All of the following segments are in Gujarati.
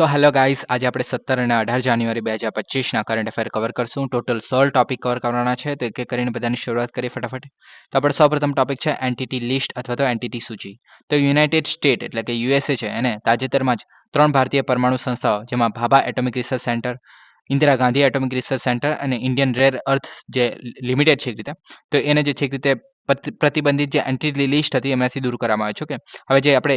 સો હેલો ગાઈઝ, આજે આપણે 17 અને 18 જાન્યુઆરી 2025ના કરંટ અફેર કવર કરશું. ટોટલ 16 ટોપિક કવર કરવાના છે, તો એક એક કરીને બધાની શરૂઆત કરીએ ફટાફટ. તો આપણે સૌપ્રથમ ટોપિક છે એન્ટિટી લિસ્ટ અથવા તો એન્ટિટી સૂચિ. તો યુનાઇટેડ સ્ટેટ એટલે કે યુએસએ છે, એને તાજેતરમાં જ 3 ભારતીય પરમાણુ સંસ્થાઓ, જેમાં Bhabha atomic research centre, Indira Gandhi atomic research centre અને ઇન્ડિયન રેર અર્થ જે લિમિટેડ છે એક રીતે, તો એને જે છે એક રીતે પ્રતિબંધિત જે એન્ટિટી લિસ્ટ હતી એમાંથી દૂર કરવામાં આવે છે. ઓકે, હવે જે આપણે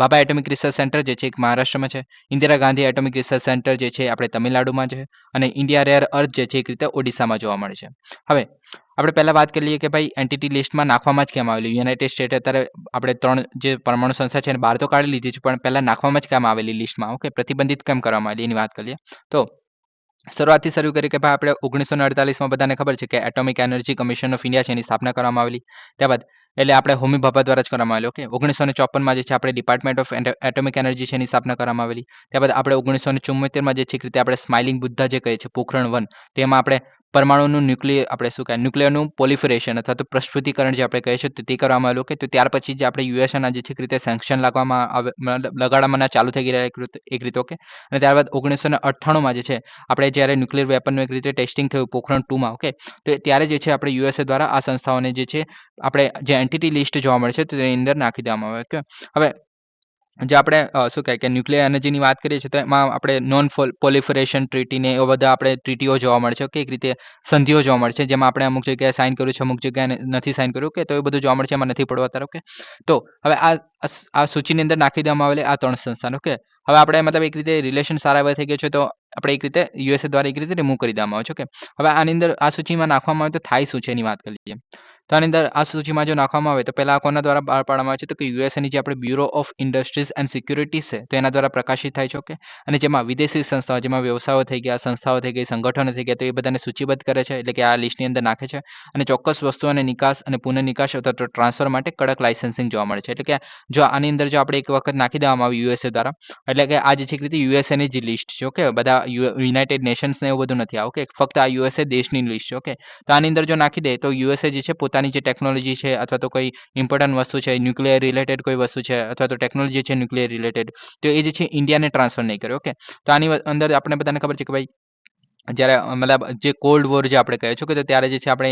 ભાભા એટોમિક રિસર્ચ સેન્ટર જે છે એક મહારાષ્ટ્રમાં છે, Indira Gandhi atomic research centre જે છે આપણે તમિલનાડુમાં છે, અને ઇન્ડિયા રેર અર્થ જે છે એક રીતે ઓડિશામાં જોવા મળે છે. હવે આપણે પહેલા વાત કરી લઈએ કે ભાઈ એન્ટિટી લિસ્ટમાં નાખવામાં જ કેમ આવેલી. યુનાઇટેડ સ્ટેટ અત્યારે આપણે 3 જે પરમાણુ સંસ્થા છે એને બહાર તો કાઢી લીધી છે, પણ પહેલા નાખવામાં જ કેમ આવેલી લિસ્ટમાં. ઓકે, પ્રતિબંધિત કેમ કરવામાં આવેલી એની વાત કરીએ. તો શરૂઆતથી શરૂ કરી કે ભાઈ આપણે 1948માં બધાને ખબર છે કે atomic energy commission of India છે એની સ્થાપના કરવામાં આવેલી. ત્યારબાદ એટલે આપણે હોમી ભાભા દ્વારા જ કરવામાં આવેલી. ઓકે, 1954માં જે છે આપણે ડિપાર્ટમેન્ટ ઓફ એટોમિક એનર્જી છે એની સ્થાપના કરવામાં આવેલી. ત્યારબાદ આપણે 1974માં જે છે કે રીતે આપણે સ્માઇલિંગ બુદ્ધા જે કહે છે પોખરણ 1, તેમાં આપણે પરમાણુનું ન્યુક્લિયર આપણે શું કહેવાય ન્યુક્લિયરનું પોલિફરેશન અથવા તો પ્રસ્ફુતિકરણ જે આપણે કહે છે તે કરવામાં આવેલું. કે તો ત્યાર પછી જે આપણે યુએસએના જે છે કે રીતે સેન્ક્શન લગાડવાના ચાલુ થઈ ગયા એક રીતે. ઓકે, અને ત્યારબાદ 1998માં જે છે આપણે જ્યારે ન્યુક્લિયર વેપનનું એક રીતે ટેસ્ટિંગ થયું પોખરણ 2માં. ઓકે, તો ત્યારે જે છે આપણે યુએસએ દ્વારા આ સંસ્થાઓને જે છે આપણે જે એન્ટિટી લિસ્ટ જોવા મળે છે તેની અંદર નાખી દેવામાં આવે. ઓકે, હવે જે આપણે શું કહે કે ન્યુક્લિયર એનર્જીની વાત કરીએ છીએ તો એમાં આપણે નોન પોલિફરેશન ટ્રીટી ને એવા બધા આપણે ટ્રીટીઓ જોવા મળે છે. કે એક રીતે સંધિઓ જોવા મળે છે, જેમાં આપણે અમુક જગ્યાએ સાઇન કર્યું છે, અમુક જગ્યાએ નથી સાઇન કર્યું. કે તો એ બધું જોવા મળે છે, એમાં નથી પડવું અત્યારે. ઓકે, તો હવે આ સૂચિની અંદર નાખી દેવામાં આવેલી આ 3 સંસ્થાનો. ઓકે, હવે આપણે મતલબ એક રીતે રિલેશન સારા એવા થઈ ગયા છે, તો આપણે એક રીતે યુએસએ દ્વારા એક રીતે રિમૂવ કરી દેવામાં આવે છે. ઓકે, હવે આની અંદર આ સૂચિમાં નાખવામાં આવે તો થાય શું છે એની વાત કરીએ. તો આની અંદર આ સૂચિમાં જો નાખવામાં આવે તો પહેલા કોના દ્વારા બહાર પાડવામાં આવે છે, તો કે યુએસએની જે આપણે bureau of industries and securities છે તો એના દ્વારા પ્રકાશિત થાય છે. ઓકે, અને જેમાં વિદેશી સંસ્થાઓ, જેમાં વ્યવસાયો થઈ ગયા, સંસ્થાઓ થઈ ગઈ, સંગઠનો થઈ ગયા, તો એ બધાને સૂચિબદ્ધ કરે છે, એટલે કે આ લિસ્ટની અંદર નાખે છે. અને ચોક્કસ વસ્તુઓને નિકાસ અને પુનઃ નિકાસ અથવા તો ટ્રાન્સફર માટે કડક લાઇસન્સિંગ જોવા મળે છે. એટલે કે જો આની અંદર જો આપણે એક વખત નાખી દેવામાં આવે યુએસએ દ્વારા, એટલે કે આ જે છે રીતે યુએસએની જ લિસ્ટ છે. ઓકે, બધા યુનાઇટેડ નેશન્સ ને એવું બધું નથી. ઓકે, ફક્ત આ યુએસએ દેશની લિસ્ટ છે. ઓકે, તો આની અંદર જો નાખી દે તો યુએસએ જે છે પોતાની જે ટેકનોલોજી છે અથવા તો કોઈ ઇમ્પોર્ટન્ટ વસ્તુ છે, ન્યુક્લિયર રિલેટેડ કોઈ વસ્તુ છે અથવા તો ટેકનોલોજી છે ન્યુક્લિયર રિલેટેડ, તો એ જે છે ઇન્ડિયાને ટ્રાન્સફર નહીં કરે. ઓકે, તો આની અંદર આપણે બધાને ખબર છે કે ભાઈ જ્યારે મતલબ જે કોલ્ડ વોર જે આપણે કહે છે કે તો ત્યારે જે છે આપણે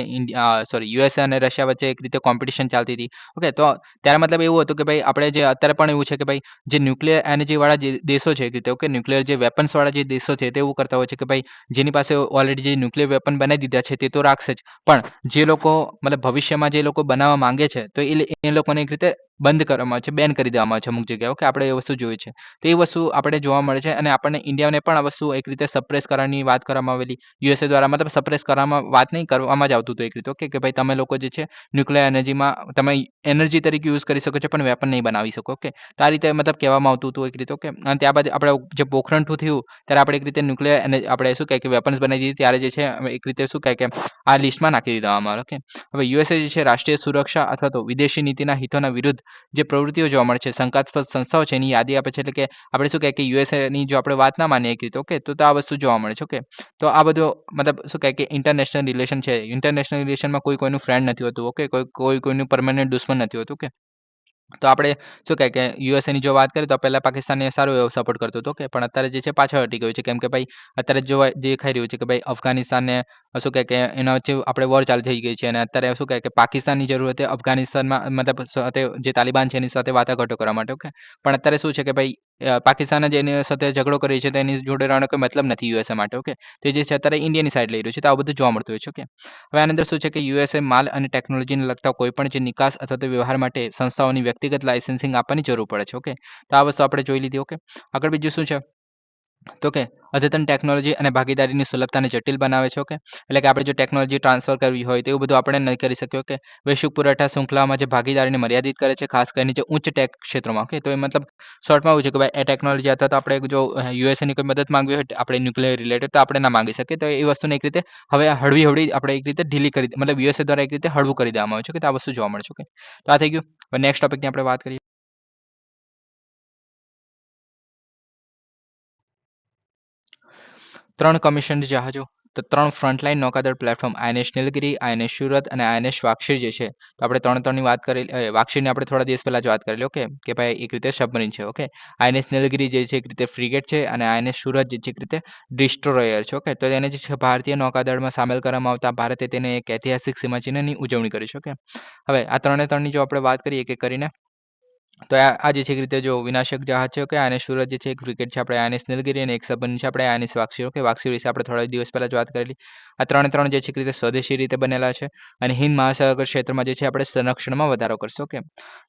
યુએસએ અને રશિયા વચ્ચે એક રીતે કોમ્પિટિશન ચાલતી હતી. ઓકે, તો ત્યારે મતલબ એવું હતું કે ભાઈ આપણે જે અત્યારે પણ એવું છે કે ભાઈ જે ન્યુક્લિયર એનર્જી વાળા જે દેશો છે એક રીતે, ઓકે, ન્યુક્લિયર જે વેપન્સ વાળા જે દેશો છે તે એવું કરતા હોય છે કે ભાઈ જેની પાસે ઓલરેડી જે ન્યુક્લિયર વેપન બનાવી દીધા છે તે તો રાખશે જ, પણ જે લોકો મતલબ ભવિષ્યમાં જે લોકો બનાવવા માંગે છે તો એ લોકોને એક રીતે બંધ કરવામાં આવે છે, બેન કરી દેવામાં આવે છે અમુક જગ્યાએ. ઓકે, આપણે એ વસ્તુ જોઈ છે, તો એ વસ્તુ આપણે જોવા મળે છે, અને આપણને ઇન્ડિયાને પણ આ વસ્તુ એક રીતે સપ્રેસ કરવાની વાત કરવામાં આવેલી યુએસએ દ્વારા. મતલબ સપ્રેસ કરવામાં વાત નહીં કરવામાં જ આવતું હતું એક રીતે. ઓકે, કે ભાઈ તમે લોકો જે છે ન્યુક્લિયર એનર્જીમાં તમે એનર્જી તરીકે યુઝ કરી શકો છો પણ વેપન નહીં બનાવી શકો. ઓકે, તો આ રીતે મતલબ કહેવામાં આવતું હતું એક રીતે. ઓકે, અને ત્યારબાદ આપણે જે પોખરણ 2 થયું ત્યારે આપણે એક રીતે ન્યુક્લિયર આપણે શું કહે કે વેપન્સ બનાવી દીધી, ત્યારે જે છે એક રીતે શું કહે કે આ લિસ્ટમાં નાખી દેવામાં આવે. ઓકે, હવે યુએસએ જે છે રાષ્ટ્રીય સુરક્ષા અથવા તો વિદેશી નીતિના હિતોના વિરુદ્ધ જે પ્રવૃત્તિઓ જોવા મળે છે, શંકાસ્પદ સંસ્થાઓ છે એની યાદી આપે છે. એટલે કે આપણે શું કહે કે યુએસએની જો આપણે વાત ના માનીએ એક રીતે. ઓકે, તો આ વસ્તુ જોવા મળે છે. ઓકે, તો આ બધું મતલબ શું કહે કે ઇન્ટરનેશનલ રિલેશન છે. ઇન્ટરનેશનલ રિલેશનમાં કોઈ કોઈનું ફ્રેન્ડ નથી હોતું. ઓકે, કોઈ કોઈનું પરમેનન્ટ દુશ્મન નથી હોતું. ઓકે, તો આપણે શું કહે કે યુએસએની જો વાત કરીએ તો પહેલા પાકિસ્તાનને સારો એવો સપોર્ટ કરતો હતો. કે પણ અત્યારે જે છે પાછળ હટી ગયું છે, કેમ કે ભાઈ અત્યારે જોવા જે દેખાઈ રહ્યું છે કે ભાઈ અફઘાનિસ્તાનને શું કહે કે એના વચ્ચે આપણે વોર ચાલુ થઈ ગઈ છે, અને અત્યારે શું કહે કે પાકિસ્તાનની જરૂર હતી અફઘાનિસ્તાનમાં મતલબ સાથે જે તાલિબાન છે એની સાથે વાટાઘાટો કરવા માટે. ઓકે, પણ અત્યારે શું છે કે ભાઈ પાકિસ્તાન જ એની સાથે ઝઘડો કરી છે, તો એની જોડે રહેવાનો કોઈ મતલબ નથી યુએસએ માટે. ઓકે, તો જે છે અત્યારે ઇન્ડિયાની સાઈડ લઈ રહ્યું છે, તો આ બધું જોવા મળતું હોય છે. ઓકે, હવે આની અંદર શું છે કે યુએસએ માલ અને ટેકનોલોજીને લગતા કોઈ પણ જે નિકાસ અથવા તો વ્યવહાર માટે સંસ્થાઓની વ્યક્તિગત લાયસન્સિંગ આપવાની જરૂર પડે છે. ઓકે, તો આ વસ્તુ આપણે જોઈ લીધી. ઓકે, આગળ બીજું શું છે તો કે અદ્યતન ટેકનોલોજી અને ભાગીદારીની સુલભતાને જટિલ બનાવે છે. ઓકે, એટલે કે આપણે જો ટેકનોલોજી ટ્રાન્સફર કરવી હોય તો એવું બધું આપણે નહીં કરી શકીએ. ઓકે, વૈશ્વિક પુરવઠા શૃંખલામાં જે ભાગીદારીને મર્યાદિત કરે છે, ખાસ કરીને જે ઉચ્ચ ટેક ક્ષેત્રોમાં. ઓકે, તો એ મતલબ શોર્ટમાં એવું છે કે ભાઈ એ ટેકનોલોજી અથવા તો આપણે જો યુએસએની કોઈ મદદ માંગવી હોય આપણે ન્યુક્લિયર રિલેટેડ, તો આપણે ના માંગી શકીએ. તો એ વસ્તુને એક રીતે હવે હળવી આપણે એક રીતે ઢીલી કરી મતલબ યુએસએ દ્વારા એક રીતે હળવું કરી દેવામાં આવે છે. કે આ વસ્તુ જોવા મળે છે. ઓકે, તો આ થઈ ગયું. હવે નેક્સ્ટ ટોપિકની આપણે વાત કરીએ. 3 કમિશન જહાજો. તો 3 ફ્રન્ટલાઇન નૌકાદળ પ્લેટફોર્મ INS નીલગિરી, INS સુરત અને INS વાક્ષીર જે છે, તો આપણે ત્રણની વાત કરેલી. વાક્ષીરની આપણે થોડા દિવસ પહેલા જ વાત કરેલી, ઓકે, કે ભાઈ એક રીતે સબમરીન છે. ઓકે, INS નીલગિરી જે છે એક રીતે ફ્રિગેટ છે અને INS સુરત જે છે એક રીતે ડિસ્ટ્રોયર છે. ઓકે, તો તેને જે છે ભારતીય નૌકાદળમાં સામેલ કરવામાં આવતા ભારતે તેને એક ઐતિહાસિક સીમાચિહ્નની ઉજવણી કરી છે. ઓકે, હવે આ ત્રણની જો આપણે વાત કરીએ કે કરીને, તો આ જે છે એક રીતે જો વિનાશક જહાજ છે. ઓકે, INS સુરત જે છે એક ફ્રિગેટ છે આપણે INS નીલગિરી, અને એક સબમરીન છે આપણે INS વાક્ષીર. ઓકે, વાક્ષીર વિશે આપણે થોડા દિવસ પહેલા જ વાત કરેલી. આ ત્રણ જે છે એક રીતે સ્વદેશી રીતે બનેલા છે અને હિન્દ મહાસાગર ક્ષેત્રમાં જે છે આપણે સંરક્ષણમાં વધારો કરશે. ઓકે,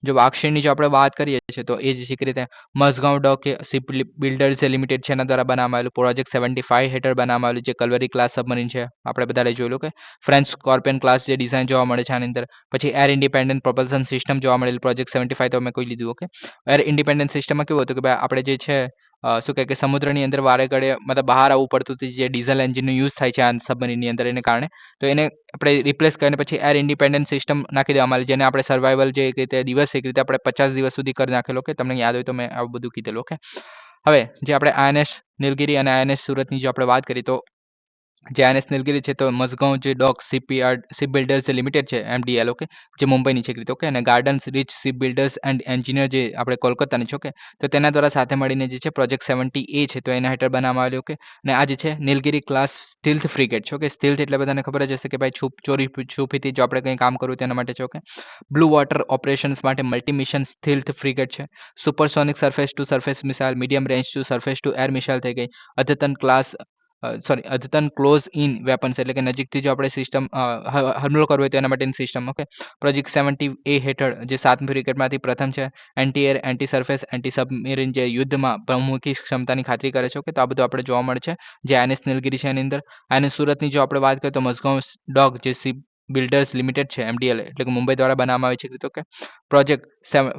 જો વાક્ષીરની જો આપણે વાત કરીએ છીએ તો એ જે છે એક રીતે મઝગાંવ ડોક શિપ બિલ્ડર્સ લિમિટેડ છે એના દ્વારા બનાવવામાં આવેલું પ્રોજેક્ટ 75 હેઠળ બનાવવામાં આવેલું જે કલ્વરી ક્લાસ સબમરીન છે. આપણે બધાએ જોયેલું કે ફ્રેન્ચ સ્કોર્પિયન ક્લાસ જે ડિઝાઇન જોવા મળે છે આની અંદર. પછી એર ઇન્ડિપેન્ડન્ટ પ્રોપલ્શન સિસ્ટમ જોવા મળેલી પ્રોજેક્ટ 75 તો મેં કોઈ લીધું. ઓકે, એર ઇન્ડિપેન્ડન્ટ સિસ્ટમમાં કેવું હતું કે ભાઈ આપણે જે છે શું કહે કે સમુદ્રની અંદર વારે ઘડે મતલબ બહાર આવવું પડતું હતું, જે ડીઝલ એન્જિનનો યુઝ થાય છે આ સબમરીનની અંદર, એને કારણે તો એને આપણે રિપ્લેસ કરીને પછી એર ઇન્ડિપેન્ડન્ટ સિસ્ટમ નાખી દેવામાં આવી, જેને આપણે સર્વાઈવલ જે રીતે દિવસ એક રીતે આપણે 50 દિવસ સુધી કરી નાખેલો. કે તમને યાદ હોય તો મેં આવું બધું કીધેલું. ઓકે, હવે જે આપણે INS નીલગિરી અને INS સુરતની જો આપણે વાત કરીએ તો જે INS નીલગિરી છે તો મઝગાંવ જે ડોક શિપ બિલ્ડર્સ લિમિટેડ છે MDL. ઓકે, જે મુંબઈની છે. ઓકે, અને gardens rich ship builders and engineer જે આપણે કોલકાતાની છે. ઓકે, તો તેના દ્વારા સાથે મળીને જે છે પ્રોજેક્ટ 70A છે તો એના હેઠળ બનાવવામાં આવેલી. ઓકે, અને આ જે છે નીલગિરી ક્લાસ સ્ટીલ્થ ફ્રિગેટ છે. ઓકે, સ્ટીલ્થ એટલે બધાને ખબર જ હશે કે ભાઈ છુપીથી જો આપણે કંઈ કામ કરવું તેના માટે છે. ઓકે, બ્લુ વોટર ઓપરેશન્સ માટે મલ્ટી મિશન સ્ટીલ્થ ફ્રિગેટ છે. Supersonic surface two surface missile, medium range two surface two air missile થઈ ગઈ. અદ્યતન ક્લાસ અદ્યતન ક્લોઝ ઇન વેપન્સ એટલે કે નજીકથી જો આપણે સિસ્ટમ હુમલો કરવો હોય તો એના માટેની સિસ્ટમ. ઓકે, પ્રોજેક્ટ 70A હેઠળ જે 7મી ફ્રિગેટમાંથી પ્રથમ છે. Anti air, anti surface, anti submarine જે યુદ્ધમાં બહુમુખી ક્ષમતાની ખાતરી કરે છે. ઓકે, તો આ બધું આપણે જોવા મળે છે જે INS નીલગિરી છે એની અંદર. INS સુરતની જો આપણે વાત કરીએ તો મઝગાંવ ડોક જે શિપ બિલ્ડર્સ લિમિટેડ છે MDL એટલે કે મુંબઈ દ્વારા બનાવવામાં આવી છે. ઓકે, પ્રોજેક્ટ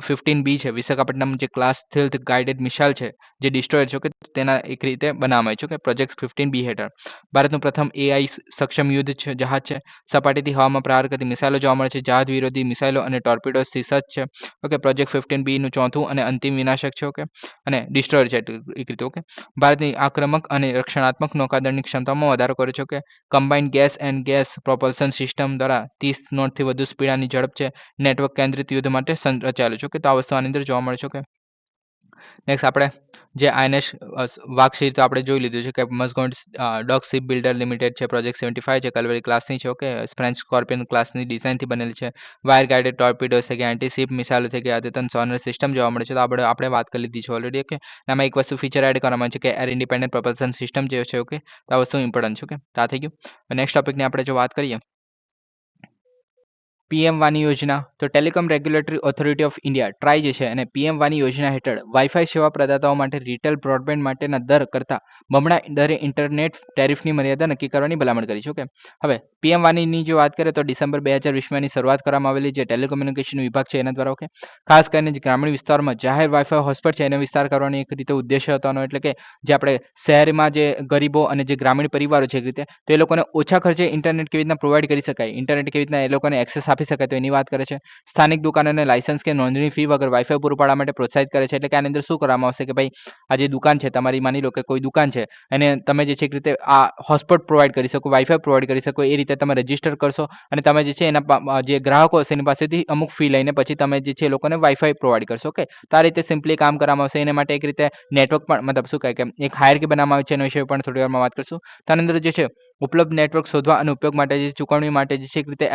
15B છે વિશાખાપટ્ટનમ જે ક્લાસ સ્ટીલ્થ ગાઇડેડ મિસાઇલ છે જે ડિસ્ટ્રોયર છે. ઓકે, તેના એક રીતે બનાવવામાં આવી છે. ઓકે, પ્રોજેક્ટ 15B હેઠળ ભારતનું પ્રથમ AI સક્ષમ યુદ્ધ છે જહાજ છે. સપાટીથી હવામાં પ્રહાર કરતી મિસાઇલો જોવા મળે છે. જહાજ વિરોધી મિસાઇલો અને ટોર્પિડોઝથી સજ્જ છે. ઓકે, પ્રોજેક્ટ 15B નું ચોથું અને અંતિમ વિનાશક છે. ઓકે, અને ડિસ્ટ્રોયર છે એક રીતે. ઓકે, ભારતની આક્રમક અને રક્ષણાત્મક નૌકાદળની ક્ષમતામાં વધારો કર્યો છે. Okay, combined gas and gas propulsion system દ્વારા 30 નોટથી વધુ સ્પીડની ઝડપ છે. નેટવર્ક કેન્દ્રિત યુદ્ધ માટે રચાયેલું છે. ઓકે, તો આ વસ્તુ આની અંદર જોવા મળે છે. ઓકે, નેક્સ્ટ આપણે જે INS વાક્ષીર તો આપણે જોઈ લીધું છે કે મઝગાંવ ડોક શિપ બિલ્ડર લિમિટેડ છે. પ્રોજેક્ટ 75 છે, કલ્વરી ક્લાસની છે. ઓકે, ફ્રેન્ચ સ્કોર્પિયન ક્લાસની ડિઝાઇનથી બનેલી છે. વાયર ગાઇડેડ ટોર્પિડોઝ છે કે એન્ટી શિપ મિસાઇલ છે કે અદ્યતન સોનર સિસ્ટમ જોવા મળે છે. તો આપણે વાત કરી લીધી છે ઓલરેડી. ઓકે, આમાં એક વસ્તુ ફીચર એડ કરવામાં છે કે એર ઇન્ડિપેન્ડન્ટ પ્રોપલ્શન સિસ્ટમ જે છે. ઓકે, તો આ વસ્તુ ઇમ્પોર્ટન્ટ છે. ઓકે, તો આ થઈ ગયું. નેક્સ્ટ ટોપિકની આપણે જો વાત કરીએ PM વાની યોજના, તો telecom regulatory authority of India try જે છે અને PM વાની યોજના હેઠળ વાઈફાઈ સેવા પ્રદાતાઓ માટે રિટેલ બ્રોડબેન્ડ માટેના દર કરતાં બમણા દરે ઇન્ટરનેટ ટેરિફની મર્યાદા નક્કી કરવાની ભલામણ કરી છે. ઓકે, હવે PM વાનીની જો વાત કરીએ તો ડિસેમ્બર 2020ની શરૂઆત કરવામાં આવેલી જે ટેલિકોમ્યુનિકેશન વિભાગ છે એના દ્વારા. ઓકે, ખાસ કરીને જે ગ્રામીણ વિસ્તારમાં જાહેર વાઈફાઈ હોટસ્પોટ છે એને વિસ્તાર કરવાની એક રીતે ઉદ્દેશ્ય હતો. એટલે કે જે આપણે શહેરમાં જે ગરીબો અને જે ગ્રામીણ પરિવારો છે એક રીતે તો એ લોકોને ઓછા ખર્ચે ઇન્ટરનેટ કેવી રીતના પ્રોવાઈડ કરી શકાય, ઇન્ટરનેટ કેવી રીતના એ લોકોને એક્સેસ આપી શકાય તો એની વાત કરે છે. સ્થાનિક દુકાનોને લાયસન્સ કે નોંધણી ફી વગર વાઈફાઈ પૂરું પાડવા માટે પ્રોત્સાહિત કરે છે. એટલે કે આની અંદર શું કરવામાં આવશે કે ભાઈ આ જે દુકાન છે તમારી, માની લો કે કોઈ દુકાન છે અને તમે જે છે એક રીતે આ હોટસ્પોટ પ્રોવાઈડ કરી શકો, વાઈફાઈ પ્રોવાઈડ કરી શકો, એ રીતે તમે રજીસ્ટર કરશો અને તમે જે છે એના જે ગ્રાહકો હશે એની પાસેથી અમુક ફી લઈને પછી તમે જે છે એ લોકોને વાઈફાઈ પ્રોવાઈડ કરશો. ઓકે, તો આ રીતે સિમ્પલી કામ કરવામાં આવશે. એને માટે એક રીતે નેટવર્ક પણ મતલબ શું કહે કે એક હાયરકી બનાવવામાં આવે છે, એના વિશે પણ થોડી વારમાં વાત કરશું. તો આની અંદર જે છે ઉપલબ્ધ નેટવર્ક શોધવા અને ઉપયોગ માટે જે ચૂકવણી માટે જે છે એક રીતે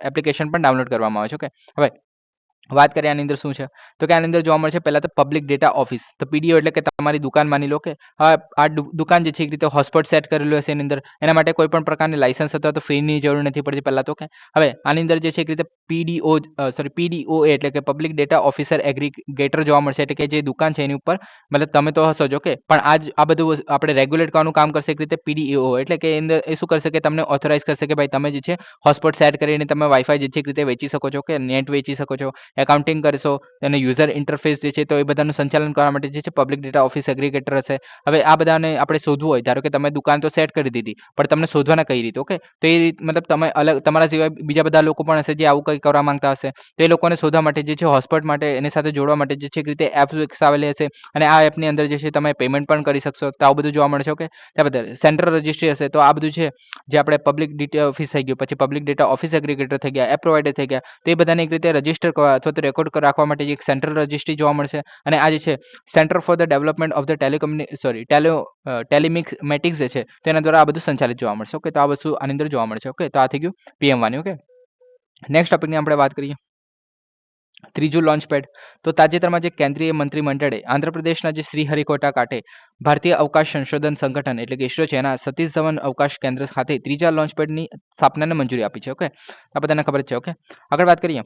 એપ્લિકેશન પણ ડાઉનલોડ કરવામાં આવે છે. ઓકે, હવે વાત કરીએ આની અંદર શું છે તો કે આની અંદર જોવા મળે છે પહેલા તો પબ્લિક ડેટા ઓફિસ, તો PDO એટલે કે તમારી દુકાન માની લો કે આ દુકાન જે છે એક રીતે હોટસ્પોટ સેટ કરેલું હશે એની અંદર, એના માટે કોઈ પણ પ્રકારની લાયસન્સ અથવા તો ફીની જરૂર નથી પડતી પહેલા તો. ઓકે, હવે આની અંદર જે છે એક રીતે PDOA એટલે કે પબ્લિક ડેટા ઓફિસર એગ્રીગેટર જોવા મળશે. એટલે કે જે દુકાન છે એની ઉપર મતલબ તમે તો હશો જ. ઓકે, પણ આ બધું આપણે રેગ્યુલેટ કરવાનું કામ કરશે એક રીતે PDO એટલે કે અંદર એ શું કરશે કે તમને ઓથોરાઇઝ કરશે કે ભાઈ તમે જે છે હોટસ્પોટ સેટ કરીને તમે વાઈફાઈ જે છે એક રીતે વેચી શકો છો કે નેટ વેચી શકો છો. એકાઉન્ટિંગ કરશો અને યુઝર ઇન્ટરફેસ જે છે તો એ બધાનું સંચાલન કરવા માટે જે છે પબ્લિક ડેટા ઓફિસ એગ્રીગેટર હશે. હવે આ બધાને આપણે શોધવું હોય, ધારો કે તમે દુકાન તો સેટ કરી દીધી પણ તમને શોધવાના કઈ રીતે? ઓકે, તો એ મતલબ તમે અલગ તમારા સિવાય બીજા બધા લોકો પણ હશે જે આવું કંઈ કરવા માંગતા હશે, તો એ લોકોને શોધવા માટે જે છે હોટસ્પોટ માટે એની સાથે જોડવા માટે જે છે એક રીતે એપ્સ આવેલી હશે અને આ એપની અંદર જે છે તમે પેમેન્ટ પણ કરી શકશો. તો આવું બધું જોવા મળશે. ઓકે, ત્યાર બાદ સેન્ટ્રલ રજિસ્ટ્રી હશે, તો આ બધું છે જે આપણે પબ્લિક ડેટા ઓફિસ થઈ ગયું, પછી પબ્લિક ડેટા ઓફિસ એગ્રીગેટર થઈ ગયા, એપ પ્રોવાઈડર થઈ ગયા, તો એ બધાને એક રીતે રજિસ્ટર કરવા અથવા તો રેકોર્ડ રાખવા માટે એક સેન્ટ્રલ રજિસ્ટ્રી જોવા મળશે. અને આ જે છે centre for the development of the telematics જે છે તેના દ્વારા આ બધું સંચાલિત જોવા મળશે. ઓકે, તો આ વસ્તુ આની અંદર જોવા મળશે. ઓકે, તો આ થઈ ગયું PM1. ઓકે, નેક્સ્ટ ટોપિકની આપણે વાત કરીએ. ત્રીજું લોન્ચપેડ. તો તાજેતરમાં જે કેન્દ્રીય મંત્રીમંડળે આંધ્રપ્રદેશના જે શ્રીહરિકોટા ખાતે ભારતીય અવકાશ સંશોધન સંગઠન એટલે કે ઇસરો છે એના સતીશ ધવન અવકાશ કેન્દ્ર ખાતે ત્રીજા લોન્ચપેડની સ્થાપનાને મંજૂરી આપી છે. ઓકે, આ બધાને ખબર જ છે. ઓકે, આગળ વાત કરીએ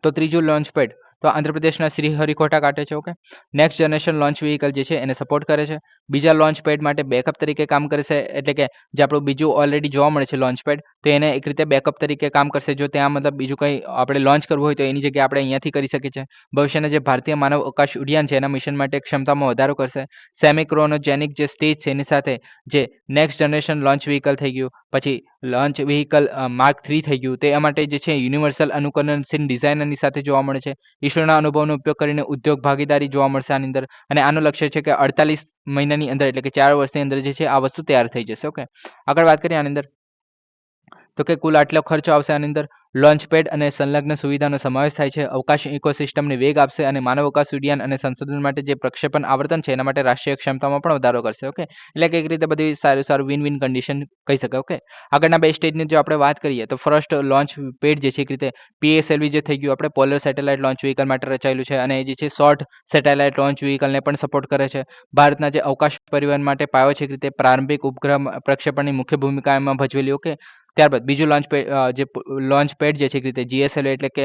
તો ત્રીજું લોન્ચપેડ તો આંધ્રપ્રદેશના શ્રીહરિકોટા ખાતે છે. Okay, next generation launch vehicle જે છે એને સપોર્ટ કરે છે. બીજા લોન્ચપેડ માટે બેકઅપ તરીકે કામ કરશે, એટલે કે જે આપણું બીજું ઓલરેડી જોવા મળે છે લોન્ચપેડ, તો એને એક રીતે બેકઅપ તરીકે કામ કરશે. જો ત્યાં મતલબ બીજું કંઈ આપણે લોન્ચ કરવું હોય તો એની જગ્યાએ આપણે અહીંયાથી કરી શકીએ છીએ. ભવિષ્યના જે ભારતીય માનવ અવકાશ ઉડ્ડયન છે એના મિશન માટે ક્ષમતામાં વધારો કરશે. સેમી ક્રોનોજેનિક જે સ્ટેજ છે એની સાથે જે નેક્સ્ટ જનરેશન લોન્ચ વ્હીકલ થઈ ગયું, પછી લોન્ચ વ્હીકલ માર્ક 3 થઈ ગયું, તે માટે જે છે યુનિવર્સલ અનુકરણશીલ ડિઝાઇનની સાથે જોવા મળે છે. ઈસરોના અનુભવનો ઉપયોગ કરીને ઉદ્યોગ ભાગીદારી જોવા મળશે આની અંદર. અને આનું લક્ષ્ય છે કે 48 મહિનાની અંદર એટલે કે 4 વર્ષની અંદર જે છે આ વસ્તુ તૈયાર થઈ જશે. ઓકે, આગળ વાત કરીએ આની અંદર તો કે કુલ આટલો ખર્ચો આવશે આની અંદર. લોન્ચપેડ અને સંલગ્ન સુવિધાનો સમાવેશ થાય છે. અવકાશ ઇકોસિસ્ટમને વેગ આપશે અને માનવ અવકાશ ઉડ્ડયન અને સંશોધન માટે જે પ્રક્ષેપણ આવર્તન છે એના માટે રાષ્ટ્રીય ક્ષમતામાં પણ વધારો કરશે. ઓકે, એટલે કે એક રીતે બધી સારું વિન વિન કન્ડિશન કહી શકાય. ઓકે, આગળના બે સ્ટેજની જો આપણે વાત કરીએ તો ફર્સ્ટ લોન્ચ પેડ જે છે એક રીતે PSLV જે થઈ ગયું આપણે પોલર સેટેલાઇટ લોન્ચ વ્હીકલ માટે રચાયેલું છે અને એ જે છે શોર્ટ સેટેલાઇટ લોન્ચ વ્હીકલને પણ સપોર્ટ કરે છે. ભારતના જે અવકાશ પરિવહન માટે પાયો છે એક રીતે પ્રારંભિક ઉપગ્રહ પ્રક્ષેપણની મુખ્ય ભૂમિકા એમાં ભજવેલી. ઓકે, ત્યારબાદ બીજું લોન્ચ પેડ જે છે એક રીતે GSLV એટલે કે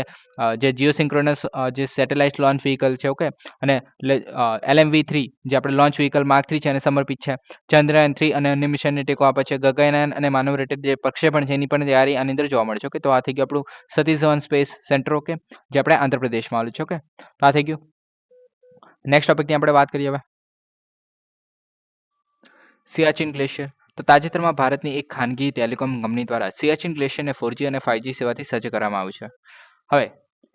જે જીઓસિન્ક્રોનસ જે સેટેલાઇટ લોન્ચ વ્હીકલ છે. ઓકે, અને LMV3 જે આપણે લોન્ચ વ્હીકલ માર્ક 3 છે એને સમર્પિત છે. ચંદ્રયાન 3 અને અન્ય મિશનને ટેકો આપે છે. ગગનયાન અને માનવ રેટેડ જે પ્રક્ષેપણ છે એની પણ તૈયારી આની અંદર જોવા મળે છે. ઓકે, તો આ થઈ ગયું આપણું Satish Dhawan space centre. Okay, જે આપણે આંધ્રપ્રદેશમાં આવેલું છે. ઓકે, તો આ થઈ ગયું. નેક્સ્ટ ટોપિકની આપણે વાત કરીએ હવે સિયાચિન ગ્લેશિયર. તો તાજેતરમાં ભારતની એક ખાનગી ટેલિકોમ કંપની દ્વારા સિયાચિન ગ્લેશિયરને 4G અને 5G સેવાથી સજ્જ કરવામાં આવ્યું છે. હવે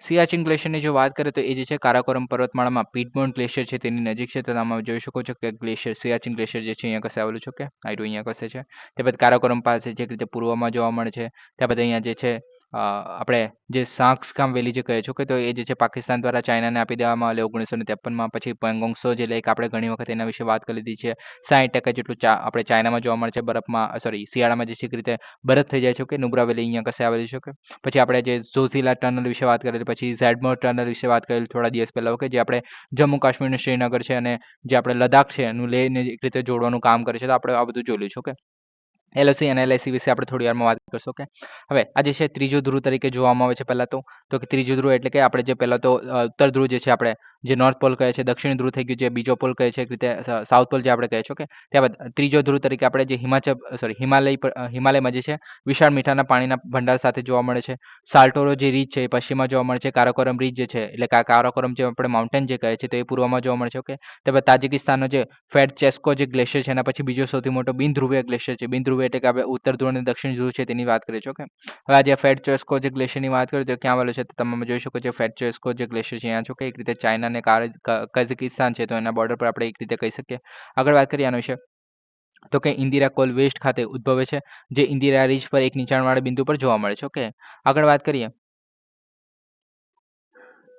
સિયાચિન ગ્લેશિયરની જો વાત કરીએ તો એ જે છે કારાકોરમ પર્વતમાળામાં પીટબોર્ન ગ્લેશિયર છે તેની નજીક છે. તો તમે જોઈ શકો છો કે ગ્લેશિયર સિયાચિન ગ્લેશિયર જે છે અહીંયા કશે આવેલું છે. ઓકે, અહીંયા કશે છે. ત્યારબાદ કારાકોરમ પાસે જે રીતે પૂર્વમાં જોવા મળે છે. ત્યારબાદ અહીંયા જે છે આપણે જે સાંક્સકામ વેલી જે કહે છે કે તો એ જે છે પાકિસ્તાન દ્વારા ચાઇનાને આપી દેવામાં આવેલી 1953માં. પછી પેંગોંગ સો જે લેક આપણે ઘણી વખત એના વિશે વાત કરી લીધી છે. 60% જેટલું આપણે ચાઇનામાં જોવા મળે છે બરફમાં, શિયાળામાં જે છે એક રીતે બરફ થઈ જાય છે. કે નુબ્રા વેલી અહીંયા કશે આવેલી છે. ઓકે, પછી આપણે જે ઝોઝિલા ટનલ વિશે વાત કરેલી, પછી ઝેડમોર ટનલ વિશે વાત કરેલી થોડા દિવસ પહેલા. ઓકે, જે આપણે જમ્મુ કાશ્મીરનું શ્રીનગર છે અને જે આપણે લદ્દાખ છે એનું લેને એક રીતે જોડવાનું કામ કરે છે. તો આપણે આ બધું જોયું છે. ઓકે, LOC અને LIC વિશે આપણે થોડી વારમાં વાત કરીશું. ઓકે, હવે આ જે છે ત્રીજો ધ્રુવ તરીકે જોવામાં આવે છે. પહેલા તો કે ત્રીજો ધ્રુવ એટલે કે આપણે જે પહેલા તો ઉત્તર ધ્રુવ જે છે આપણે જે નોર્થ પોલ કહે છે, દક્ષિણ ધ્રુવ થઈ ગયું જે બીજો પોલ કહે છે એક રીતે સાઉથ પોલ જે આપણે કહે છે. ઓકે, ત્યારબાદ ત્રીજો ધ્રુવ તરીકે આપણે જે હિમાલયમાં જે છે વિશાળ મીઠાના પાણીના ભંડાર સાથે જોવા મળે છે. સાલ્ટોરો જે રીચ છે એ પશ્ચિમમાં જોવા મળે છે. કારાકોરમ રીચ જે છે એટલે કે કારાકોરમ જે આપણે માઉન્ટેન જે કહે છે તો એ પૂર્વમાં જોવા મળે છે. ઓકે, ત્યારબાદ તાજિકિસ્તાનનો જે ફેડચેસ્કો જે ગ્લેશિયર છે એના પછી બીજો સૌથી મોટો બિનધ્રુવીય ગ્લેશિયર છે. બિનધ્રુવીય એટલે કે આપણે ઉત્તર ધ્રુવ અને દક્ષિણ ધ્રુવ છે તેની વાત કરીએ છીએ. ઓકે, હવે આ જે ફેડચેસ્કો જે ગ્લેશિયરની વાત કરીએ તો ક્યાં આવેલું છે તો તમે જોઈ શકો છો ફેડચેસ્કો જે ગ્લેશિયર છે અહીંયા છો કે એક રીતે ચાઇના અને કઝાકિસ્તાન છે તો એના બોર્ડર પર આપણે એક રીતે કહી શકીએ. આગળ વાત કરીએ આના વિશે તો કે ઇન્દિરા કોલ વેસ્ટ ખાતે ઉદ્ભવે છે જે ઇન્દિરા રીચ પર એક નીચાણવાળા બિંદુ પર જોવા મળે છે. ઓકે, આગળ વાત કરીએ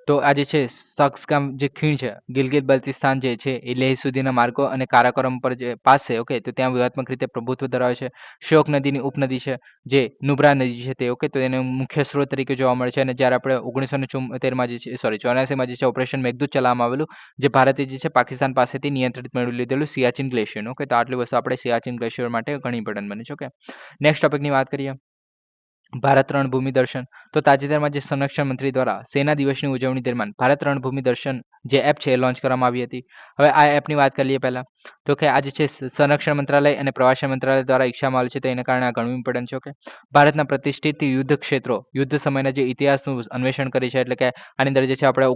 તો આ જે છે સક્સગામ જે ખીણ છે ગિલગિત બલ્તિસ્તાન જે છે એ લેહ સુધીના માર્ગો અને કારાકોરમ પર જે પાસ છે. ઓકે, તો ત્યાં વ્યૂહાત્મક રીતે પ્રભુત્વ ધરાવે છે. શ્યોક નદીની ઉપનદી છે જે નુબ્રા નદી છે તે. ઓકે, તો એને મુખ્ય સ્ત્રોત તરીકે જોવા મળે છે. અને જ્યારે આપણે 1974માં જે છે 84માં જે છે ઓપરેશન મેઘદૂત ચલાવવામાં આવેલું જે ભારતે જે છે પાકિસ્તાન પાસેથી નિયંત્રિત મેળવી લીધેલું સિયાચિન ગ્લેશિયર. ઓકે, તો આટલી વસ્તુ આપણે સિયાચિન ગ્લેશિયર માટે ઘણી ઇમ્પોર્ટન્ટ બની છે. ઓકે, નેક્સ્ટ ટોપિકની વાત કરીએ ભારત રણભૂમિ દર્શન. તો તાજેતરમાં જે સંરક્ષણ મંત્રી દ્વારા સેના દિવસની ઉજવણી દરમિયાન ભારત રણભૂમિ દર્શન જે એપ છે એ લોન્ચ કરવામાં આવી હતી. હવે આ એપની વાત કરીએ પહેલા તો કે આ જે છે સંરક્ષણ મંત્રાલય અને પ્રવાસન મંત્રાલય દ્વારા વિકસાવવામાં આવેલ છે, તો એના કારણે આ ઘણું ઇમ્પોર્ટન્ટ છે. ઓકે, ભારતના પ્રતિષ્ઠિત યુદ્ધ ક્ષેત્રો યુદ્ધ સમયના જે ઇતિહાસનું અન્વેષણ કરી છે, એટલે કે આની અંદર જે છે આપણે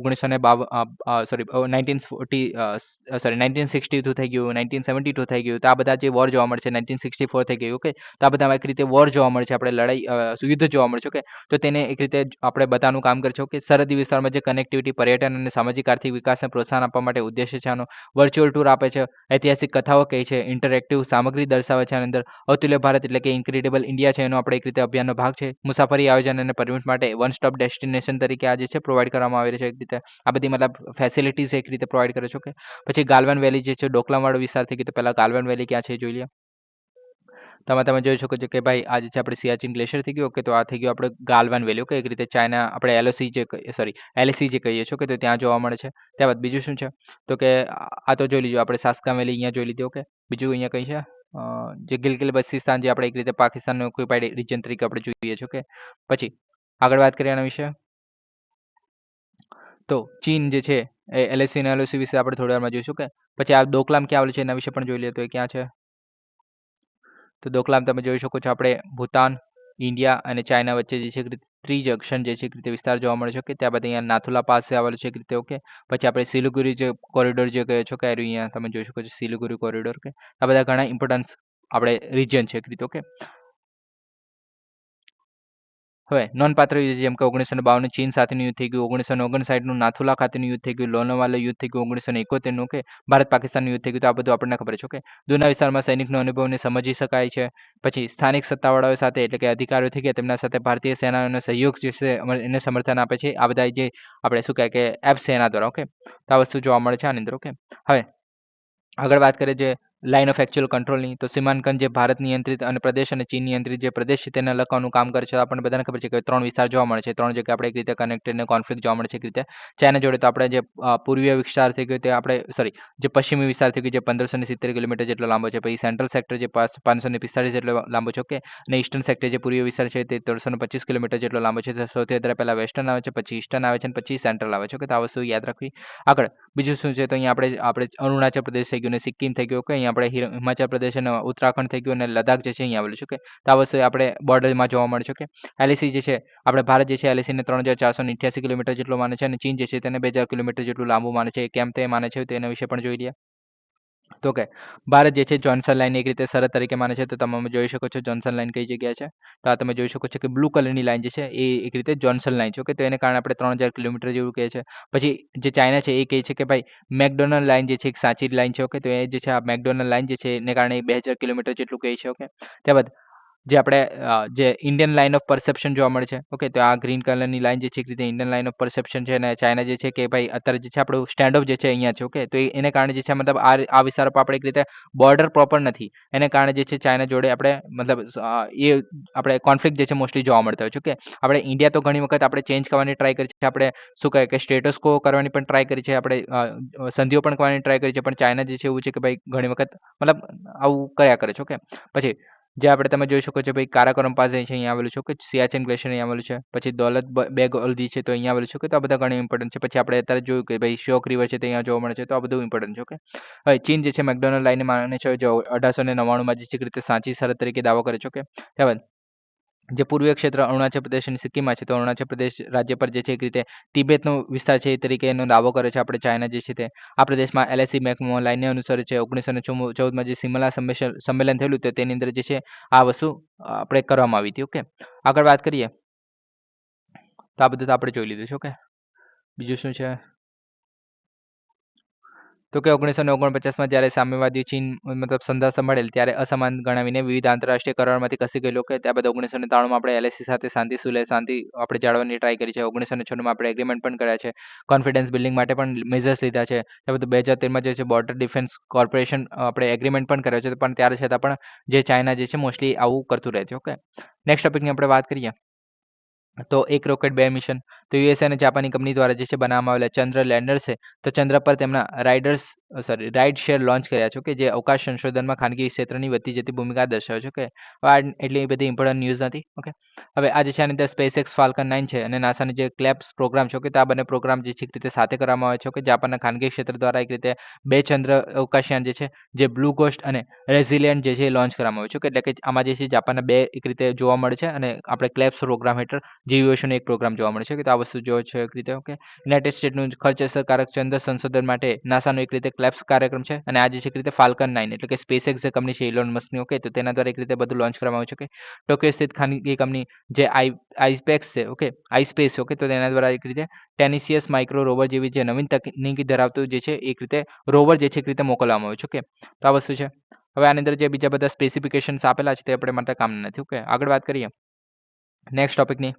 1960 થઈ ગયું, 1972 થઈ ગયું, તો આ બધા જે વોર જોવા મળે છે, 1964 થઈ ગયું. ઓકે, તો આ બધા એક રીતે વોર જોવા મળે છે, આપણે લડાઈ યુદ્ધ જોવા મળે છે. ઓકે, તો તેને એક રીતે આપણે બધાનું કામ કરે છે. ઓકે, સરહદી વિસ્તારમાં જે કનેક્ટિવિટી, પર્યટન અને સામાજિક આર્થિક વિકાસને પ્રોત્સાહન આપવા માટે ઉદ્દેશ્ય છે આનો. વર્ચ્યુઅલ ટૂર આપે છે, ઐતિહાસિક કથાઓ કહે છે, ઇન્ટરેક્ટિવ સામગ્રી દર્શાવે છે. આની અંદર અતુલ્ય ભારત એટલે કે ઇન્ક્રેડિબલ ઇન્ડિયા છે, એનો આપણે એક રીતે અભિયાનનો ભાગ છે. મુસાફરી આયોજન અને પરમિટ માટે વન સ્ટોપ ડેસ્ટિનેશન તરીકે આ જે છે પ્રોવાઈડ કરવામાં આવી છે. એક રીતે આ બધી મતલબ ફેસિલિટીઝ એક રીતે પ્રોવાઈડ કરે છે. ઓકે, પછી ગાલવાન વેલી જે છે ડોકલામવાળો વિસ્તાર થઈ ગયો. તો પહેલા ગાલવાન વેલી ક્યાં છે એ જોઈ લઈએ. તમે જોઈ શકો છો કે ભાઈ આ જે છે આપણે સિયાચિન ગ્લેશિયર થઈ ગયું. ઓકે, તો આ થઈ ગયું આપણે ગાલવાન વેલી. ઓકે, એક રીતે ચાઇના આપણે એલએસી જે કહીએ છીએ. ઓકે, તો ત્યાં જોવા મળે છે. ત્યારબાદ બીજું શું છે, તો કે આ તો જોઈ લીધું આપણે સાસ્કામ વેલી અહીંયા જોઈ લીધી. ઓકે, બીજું અહીંયા કઈ છે જે ગિલગિલ બલ્તિસ્તાન જે આપણે એક રીતે પાકિસ્તાનનો ઓક્યુપાઈડ રિજન તરીકે આપણે જોઈએ છીએ. ઓકે, પછી આગળ વાત કરીએ આના વિશે. તો ચીન જે છે એ એલએસી અને એલઓસી વિશે આપણે થોડી વારમાં જોઈશું. કે પછી આ ડોકલામ ક્યાં આવેલું છે એના વિશે પણ જોઈ લઈએ. તો એ ક્યાં છે, તો ડોકલામ તમે જોઈ શકો છો આપણે ભૂતાન, ઇન્ડિયા અને ચાઇના વચ્ચે જે છે ત્રિજંક્શન જે છે એક રીતે વિસ્તાર જોવા મળે છે. ઓકે, ત્યારબાદ અહીંયા નાથુલા પાસે આવેલું છે એક રીતે. ઓકે, પછી આપણે સિલિગુરી જે કોરિડોર જે કહે છો કે અહીંયા તમે જોઈ શકો છો સિલિગુરી કોરિડોર. ઓકે, આ બધા ઘણા ઇમ્પોર્ટન્સ આપણે રિજન છે એક રીતે. ઓકે, હવે નોંધપાત્ર યુદ્ધ જેમ કે 1952 ચીન સાથેનું યુદ્ધ થઈ ગયું, 1959નું નાથુલા ખાતેનું યુદ્ધ થઈ ગયું, લોનાવાલા યુદ્ધ થઈ ગયું, 1971નું કે ભારત પાકિસ્તાનનું યુદ્ધ થઈ ગયું. તો આ બધું આપણને ખબર છે. ઓકે, દૂરના વિસ્તારમાં સૈનિકનો અનુભવને સમજી શકાય છે. પછી સ્થાનિક સત્તાવાળાઓ સાથે એટલે કે અધિકારીઓ થઈ ગયા તેમના સાથે ભારતીય સેનાનો સહયોગ જે છે એને સમર્થન આપે છે. આ બધા જે આપણે શું કહે કે એફ સેના દ્વારા. ઓકે, તો આ વસ્તુ જોવા મળે છે આની અંદર. ઓકે, હવે આગળ વાત કરીએ જે લાઇન ઓફ એકચ્યુઅલ કંટ્રોલની, તો સીમાંકન જે ભારત નિયંત્રિત અને પ્રદેશ અને ચીન નિયંત્રિત જે પ્રદેશ છે તેને લખવાનું કામ કરે છે. આપણને બધાને ખબર છે કે 3 વિસ્તાર જોવા મળે છે. 3 જગ્યાએ આપણે એક રીતે કનેક્ટેડ અને કોન્ફ્લિક્ટ જોવા મળે છે એક રીતે. ચાઇના જોડે તો આપણે જે પૂર્વીય વિસ્તાર થઈ ગયો તે આપણે જે પશ્ચિમી વિસ્તાર થઈ ગયો જે 1570 કિલોમીટર જેટલો લાંબો છે. પછી સેન્ટ્રલ સેક્ટર જે 545 જેટલો લાંબો છે. ઓકે, અને ઈસ્ટર્ન સેક્ટર જે પૂર્વીય વિસ્તાર છે તે 1325 કિલોમીટર જેટલો લાંબો છે. તો સૌથી વધારે પહેલા વેસ્ટર્ન આવે છે, પછી ઈસ્ટર્ન આવે છે અને પછી સેન્ટ્રલ આવે છે. ઓકે, તો આ વસ્તુ યાદ રાખવી. આગળ બીજું શું છે, તો અહીંયા આપણે અરુણાચલ પ્રદેશ થઈ ગયું અને સિક્કિમ થઈ ગયું. ઓકે, અહીંયા આપણે હિમાચલ પ્રદેશ અને ઉત્તરાખંડ થઈ ગયું અને લદ્દાખ જે છે અહીંયા આવેલું છે. ઓકે, તો આ વસ્તુ આપણે બોર્ડરમાં જોવા મળે છે. ઓકે, એલએસી જે છે આપણે ભારત જે છે એલએસીને 3488 કિલોમીટર જેટલો માને છે અને ચીન જે છે તેને 2000 કિલોમીટર જેટલું લાંબુ માને છે. કેમ તે માને છે તેના વિશે પણ જોઈ લઈએ. તો કે ભારત જે છે જોન્સન લાઇન એક રીતે સરહદ તરીકે માને છે. તો તમે જોઈ શકો છો જોન્સન લાઇન કઈ જગ્યાએ છે. તો આ તમે જોઈ શકો છો કે બ્લુ કલરની લાઇન જે છે એ એક રીતે જોન્સન લાઇન છે. ઓકે, તો એને કારણે આપણે 3000 કિલોમીટર જેવું કહે છે. પછી જે ચાઇના છે એ કહે છે કે ભાઈ મેકડોનલ્ડ લાઇન જે છે એક સાચી લાઇન છે. ઓકે, તો એ જે છે આ મેકડોનલ્ડ લાઇન જે છે એને કારણે 2000 કિલોમીટર જેટલું કહે છે. ઓકે, ત્યારબાદ જે આપણે જે ઇન્ડિયન લાઇન ઓફ પરસેપ્શન જોવા મળે છે. ઓકે, તો આ ગ્રીન કલરની લાઇન જે છે એક રીતે ઇન્ડિયન લાઇન ઓફ પરસેપ્શન છે અને ચાઇના જે છે કે ભાઈ અત્યારે જે છે આપણું સ્ટેન્ડ ઓફ જે છે અહીંયા છે. ઓકે, તો એને કારણે જે છે મતલબ આ વિસ્તાર પર આપણે એક રીતે બોર્ડર પ્રોપર નથી, એને કારણે જે છે ચાઇના જોડે આપણે મતલબ એ આપણે કોન્ફ્લિક્ટ જે છે મોસ્ટલી જોવા મળતા હોય છે. ઓકે, આપણે ઇન્ડિયા તો ઘણી વખત આપણે ચેન્જ કરવાની ટ્રાય કરી છે, આપણે શું કહે કે સ્ટેટસ કો કરવાની પણ ટ્રાય કરી છે, આપણે સંધિઓ પણ કરવાની ટ્રાય કરી છે, પણ ચાઇના જે છે એવું છે કે ભાઈ ઘણી વખત મતલબ આવું કર્યા કરે છે. ઓકે, પછી જે આપણે તમે જોઈ શકો છો ભાઈ કારાકોરમ પાસે છે અહીંયા આવેલું છે. ઓકે, સિયાચિન ગ્લેશિયર અહીંયા આવેલું છે. પછી દૌલત બેગ ઓલ્દી છે તો અહીંયા આવેલું છે. કે તો આ બધા ઘણા ઇમ્પોર્ટન્ટ છે. પછી આપણે અત્યારે જોયું કે ભાઈ શ્યોક રિવર છે તે અહીંયા જોવા મળે છે. તો આ બધું ઇમ્પોર્ટન્ટ છે. ઓકે, હવે ચીન જે છે મેકડોનલ્ડ લાઇનને માને છે જો 1899માં જે છે રીતે સાચી શરત તરીકે દાવો કરે છે. ઓકે, ત્યારબાદ જે પૂર્વીય ક્ષેત્ર અરુણાચલ પ્રદેશ અને સિક્કિમમાં છે, તો અરુણાચલ પ્રદેશ રાજ્ય પર જે છે એક રીતે તિબેતનો વિસ્તાર છે એ તરીકે એનો દાવો કરે છે આપણે ચાઇના જે છે તે. આ પ્રદેશમાં એલએસી મેકમો લાઇનને અનુસરે છે. 1914માં જે સિમલા સંમેલન થયેલું તો તેની અંદર જે છે આ વસ્તુ આપણે કરવામાં આવી હતી. ઓકે, આગળ વાત કરીએ તો આ બધું તો આપણે જોઈ લીધું છે. ઓકે, બીજું શું છે, તો કે 1949માં જ્યારે સામ્યવાદી ચીન મતલબ સત્તા સંભાળેલ ત્યારે અસમાન ગણાવીને વિવિધ આંતરરાષ્ટ્રીય કરારમાંથી ખસી ગયેલો. કે ત્યારબાદ 1993માં આપણે એલએસી સાથે શાંતિ આપણે જાળવવાની ટ્રાય કરી છે. 1996માં આપણે એગ્રીમેન્ટ પણ કર્યા છે. કોન્ફિડન્સ બિલ્ડિંગ માટે પણ મેજર્સ લીધા છે. ત્યારબાદ 2013માં જે છે બોર્ડર ડિફેન્સ કોર્પોરેશન આપણે એગ્રીમેન્ટ પણ કર્યો છે, પણ ત્યારે છતાં પણ જે ચાઇના જે છે મોસ્ટલી આવું કરતું રહે છે. ઓકે, નેક્સ્ટ ટોપિકની આપણે વાત કરીએ તો એક રોકેટ 2 મિશન. તો યુએસએ અને જાપાની કંપની દ્વારા જે છે બનાવવામાં આવેલા ચંદ્ર લેન્ડર છે, તો ચંદ્ર પર તેમના રાઇડર્સ રાઇડ શેર લોન્ચ કર્યા છે, કે જે અવકાશ સંશોધનમાં ખાનગી ક્ષેત્રની વધતી જતી ભૂમિકા દર્શાવે છે. ઓકે, હવે આ એટલી બધી ઇમ્પોર્ટન્ટ ન્યૂઝ નથી. ઓકે, હવે આ જે છે આની અંદર સ્પેસએક્સ ફાલ્કન 9 છે અને નાસાનું જે ક્લેપ્સ પ્રોગ્રામ છે, કે આ બંને પ્રોગ્રામ જે છે એક રીતે સાથે કરવામાં આવે છે, કે જાપાનના ખાનગી ક્ષેત્ર દ્વારા એક રીતે 2 ચંદ્ર અવકાશયાન જે છે, જે બ્લુ ગોસ્ટ અને રેઝિલિયન્ટ જે છે એ લોન્ચ કરવામાં આવ્યું છે. કે એટલે કે આમાં જે છે જાપાનના 2 એક રીતે જોવા મળે છે અને આપણે ક્લેપ્સ પ્રોગ્રામ હેઠળ જીવીઓશનો એક પ્રોગ્રામ જોવા મળે છે, કે તો આ વસ્તુ જો છે એક રીતે. ઓકે, યુનાઇટેડ સ્ટેટનું ખર્ચ અસરકારક ચંદ્ર સંશોધન માટે નાસાનો એક રીતે ક્લેપ્સ કાર્યક્રમ છે અને આ જે છે એક રીતે ફાલ્કન 9 એટલે કે સ્પેસએક્સ જે કંપની છે ઇલોન મસ્કની. ઓકે, તો તેના દ્વારા એક રીતે બધું લોન્ચ કરવામાં આવ્યું છે. કે ટોક્યો સ્થિત ખાનગી કંપની જે આઈસ્પેક્સ છે, ઓકે, આઈસ્પેસ, ઓકે, તો તેના દ્વારા એક રીતે ટેનિસિયસ માઇક્રો રોવર જેવી જે નવીન તકનીકી ધરાવતું જે છે એક રીતે રોવર જે છે એક રીતે મોકલવામાં આવ્યું છે. ઓકે, તો આ વસ્તુ છે. હવે આની અંદર જે બીજા બધા સ્પેસિફિકેશન્સ આપેલા છે તે આપણે માટે કામ નથી. ઓકે, આગળ વાત કરીએ નેક્સ્ટ ટોપિકની.